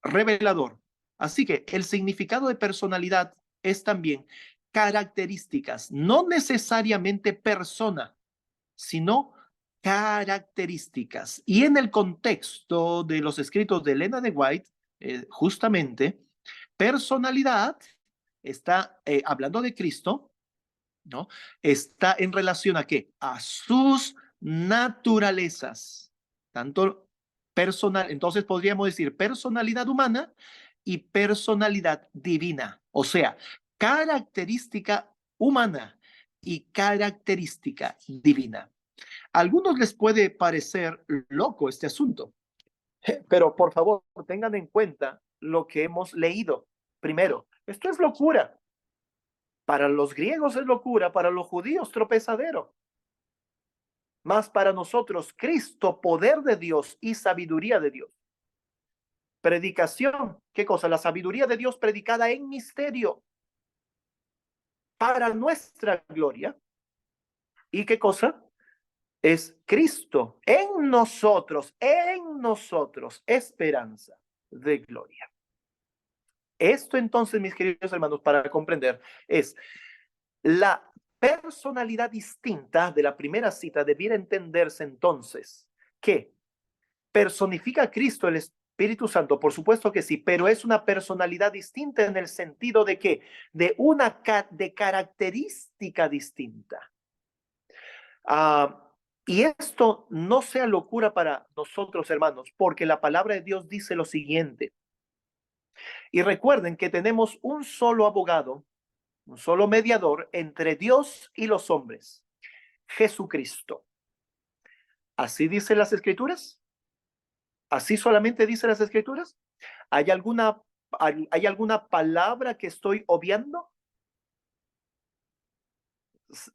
revelador. Así que el significado de personalidad es también características, no necesariamente persona, sino características. Y en el contexto de los escritos de Elena de White, justamente, personalidad está hablando de Cristo, ¿no? Está en relación a qué? A sus naturalezas, tanto personal, entonces podríamos decir personalidad humana y personalidad divina, o sea, característica humana y característica divina. A algunos les puede parecer loco este asunto, pero por favor tengan en cuenta lo que hemos leído. Primero, esto es locura. Para los griegos es locura, para los judíos tropezadero. Mas para nosotros Cristo, poder de Dios y sabiduría de Dios. Predicación, ¿qué cosa? La sabiduría de Dios predicada en misterio para nuestra gloria. ¿Y qué cosa? Es Cristo en nosotros, esperanza de gloria. Esto entonces, mis queridos hermanos, para comprender, es la personalidad distinta de la primera cita. Debiera entenderse entonces que personifica a Cristo el Espíritu Santo, por supuesto que sí, pero es una personalidad distinta en el sentido de que de característica distinta. Y esto no sea locura para nosotros, hermanos, porque la palabra de Dios dice lo siguiente. Y recuerden que tenemos un solo abogado, un solo mediador entre Dios y los hombres, Jesucristo. ¿Así dicen las Escrituras? ¿Así solamente dicen las Escrituras? ¿Hay alguna palabra que estoy obviando?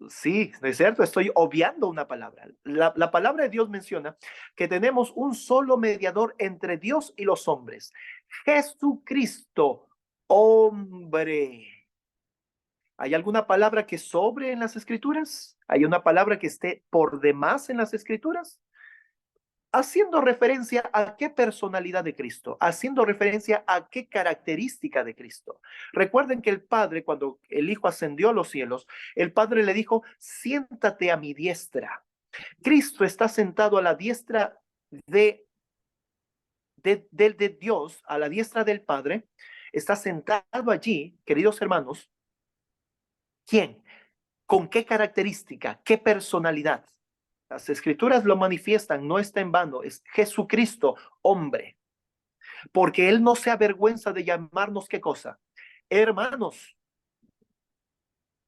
Sí, ¿no es cierto? Estoy obviando una palabra. La palabra de Dios menciona que tenemos un solo mediador entre Dios y los hombres, Jesucristo, hombre. ¿Hay alguna palabra que sobre en las Escrituras? ¿Hay una palabra que esté por demás en las Escrituras? Haciendo referencia a qué personalidad de Cristo, haciendo referencia a qué característica de Cristo. Recuerden que el Padre, cuando el Hijo ascendió a los cielos, el Padre le dijo, siéntate a mi diestra. Cristo está sentado a la diestra de Dios, a la diestra del Padre, está sentado allí, queridos hermanos. ¿Quién? ¿Con qué característica? ¿Qué personalidad? Las Escrituras lo manifiestan, no está en vano, es Jesucristo, hombre. Porque Él no se avergüenza de llamarnos, ¿qué cosa? Hermanos.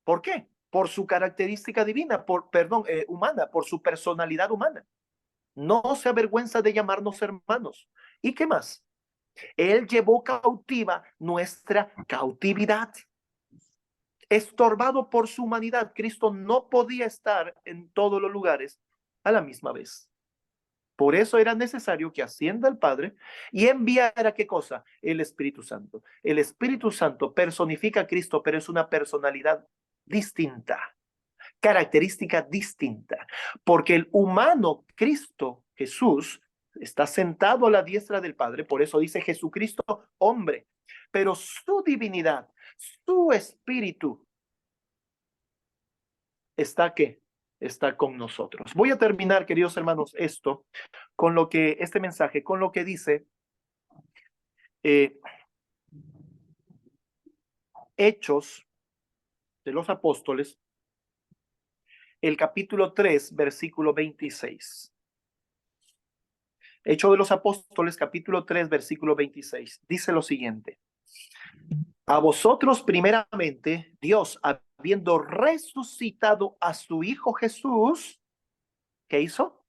¿Por qué? Por su característica divina, humana, por su personalidad humana. No se avergüenza de llamarnos hermanos. ¿Y qué más? Él llevó cautiva nuestra cautividad. Estorbado por su humanidad, Cristo no podía estar en todos los lugares a la misma vez. Por eso era necesario que ascienda el Padre y enviara, ¿qué cosa? El Espíritu Santo. El Espíritu Santo personifica a Cristo, pero es una personalidad distinta, característica distinta, porque el humano Cristo, Jesús, está sentado a la diestra del Padre, por eso dice Jesucristo, hombre, pero su divinidad, su espíritu, ¿está qué? Está con nosotros. Voy a terminar, queridos hermanos, este mensaje, con lo que dice Hechos de los Apóstoles, el capítulo 3, versículo 26. Hechos de los Apóstoles, capítulo 3, versículo 26. Dice lo siguiente. A vosotros primeramente, Dios, habiendo resucitado a su Hijo Jesús, ¿qué hizo?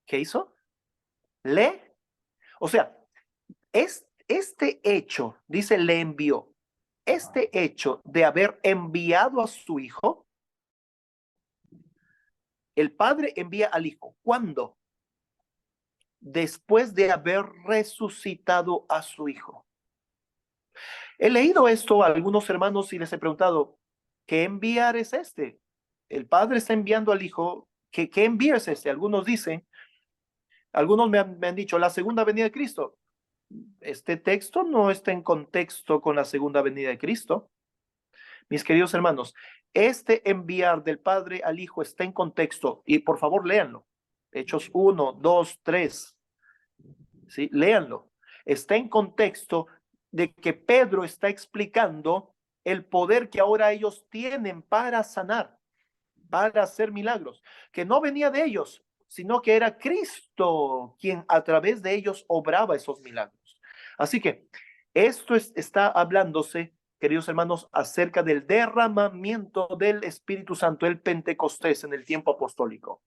¿Qué hizo? O sea, este hecho, dice, le envió. Este hecho de haber enviado a su Hijo, el Padre envía al Hijo. ¿Cuándo? después de haber resucitado a su Hijo. He leído esto a algunos hermanos y les he preguntado, ¿qué enviar es este? El Padre está enviando al Hijo. ¿Qué envío es este? Algunos me han dicho, la segunda venida de Cristo. Este texto no está en contexto con la segunda venida de Cristo. Mis queridos hermanos, este enviar del Padre al Hijo está en contexto, y por favor léanlo. Hechos 1, 2, 3. ¿Sí? Léanlo. Está en contexto de que Pedro está explicando el poder que ahora ellos tienen para sanar, para hacer milagros, que no venía de ellos, sino que era Cristo quien a través de ellos obraba esos milagros. Así que esto está hablándose, queridos hermanos, acerca del derramamiento del Espíritu Santo, el Pentecostés en el tiempo apostólico.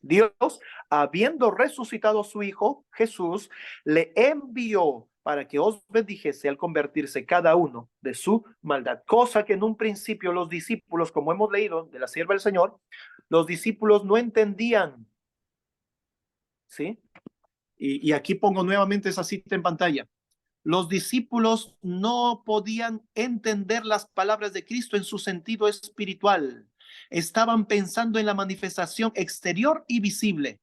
Dios, habiendo resucitado a su Hijo, Jesús, le envió para que os bendijese al convertirse cada uno de su maldad. Cosa que en un principio los discípulos, como hemos leído de la sierva del Señor, los discípulos no entendían. ¿Sí? Y aquí pongo nuevamente esa cita en pantalla. Los discípulos no podían entender las palabras de Cristo en su sentido espiritual. Estaban pensando en la manifestación exterior y visible.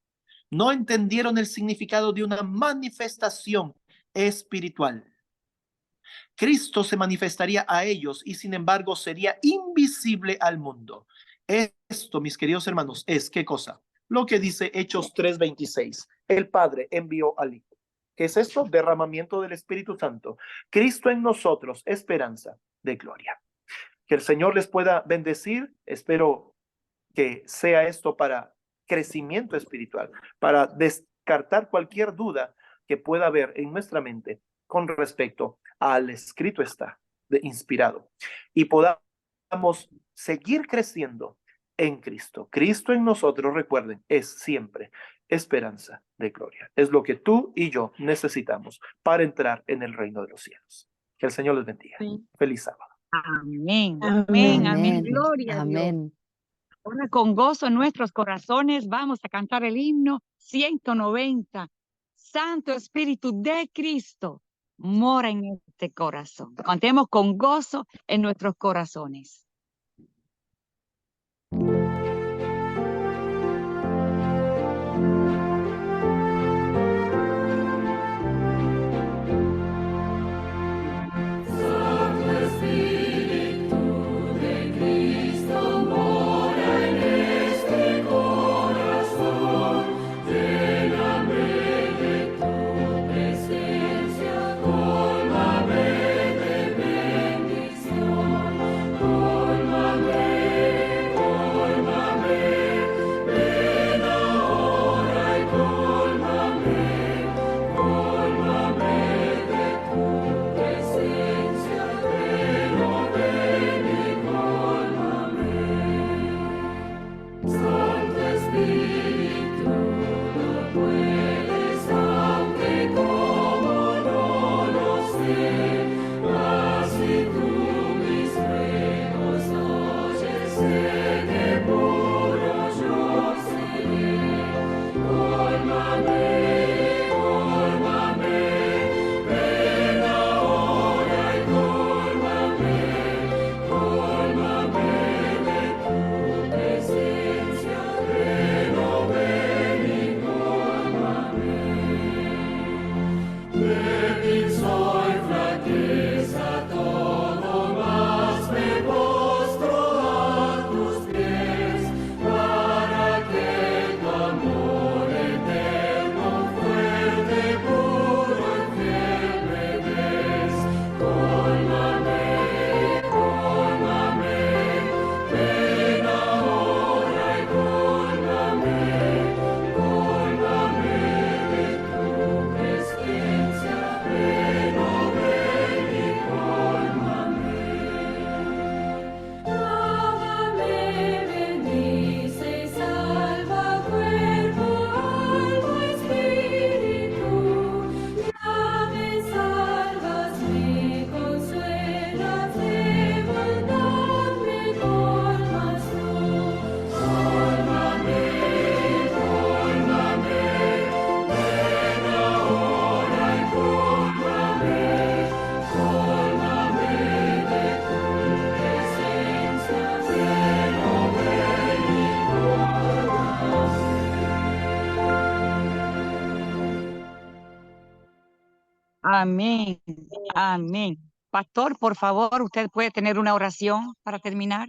No entendieron el significado de una manifestación espiritual. Cristo se manifestaría a ellos y sin embargo sería invisible al mundo. Esto, mis queridos hermanos, es ¿qué cosa? Lo que dice Hechos 3:26. El Padre envió al Hijo. ¿Qué es esto? Derramamiento del Espíritu Santo. Cristo en nosotros, esperanza de gloria. Que el Señor les pueda bendecir. Espero que sea esto para crecimiento espiritual, para descartar cualquier duda que pueda haber en nuestra mente con respecto al escrito está inspirado, y podamos seguir creciendo en Cristo. Cristo en nosotros, recuerden, es siempre esperanza de gloria. Es lo que tú y yo necesitamos para entrar en el reino de los cielos. Que el Señor les bendiga. Feliz sábado. Amén, Amén. amén, amén. Amén. Gloria a Dios. Amén. Ahora con gozo en nuestros corazones vamos a cantar el himno 190. Santo Espíritu de Cristo mora en este corazón. Cantemos con gozo en nuestros corazones. Santo Espíritu de Cristo mora en este corazón, lléname de tu presencia, cólmame de bendición, Amén. Amén. Pastor, por favor, usted puede tener una oración para terminar.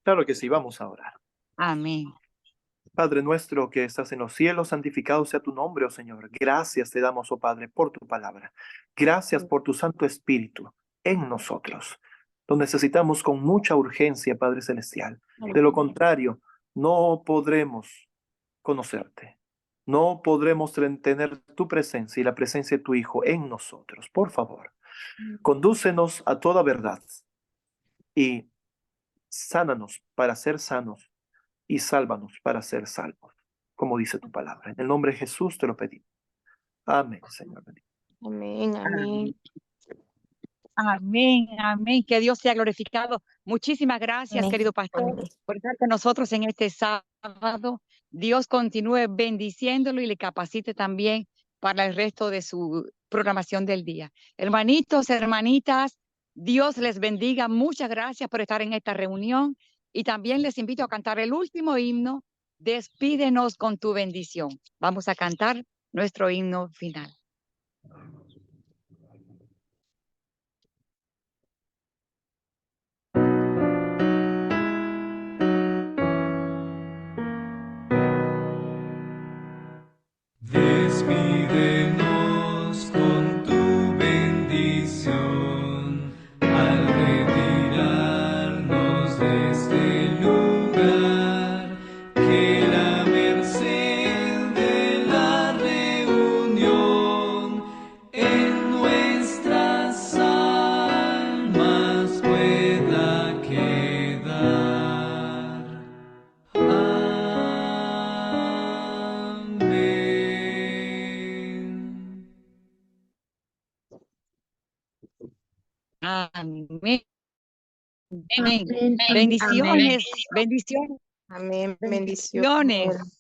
Claro que sí, vamos a orar. Amén. Padre nuestro que estás en los cielos, santificado sea tu nombre, oh Señor. Gracias te damos, oh Padre, por tu palabra. Gracias por tu Santo Espíritu en nosotros. Lo necesitamos con mucha urgencia, Padre Celestial. De lo contrario, no podremos conocerte. No podremos tener tu presencia y la presencia de tu Hijo en nosotros. Por favor, condúcenos a toda verdad y sánanos para ser sanos y sálvanos para ser salvos, como dice tu palabra. En el nombre de Jesús te lo pedimos. Amén, Señor. Amén, amén. Amén, amén. Que Dios sea glorificado. Muchísimas gracias, Amén. querido pastor, Amén. por estar con nosotros en este sábado. Dios continúe bendiciéndolo y le capacite también para el resto de su programación del día. Hermanitos, hermanitas, Dios les bendiga. Muchas gracias por estar en esta reunión y también les invito a cantar el último himno. Despídenos con tu bendición. Vamos a cantar nuestro himno final. Despídenos con tu bendición al retirarnos de este lugar, que la merced de la reunión en nuestras almas pueda quedar. Amén. Amén. Bendiciones, bendiciones. Amén. Bendiciones. Bendiciones.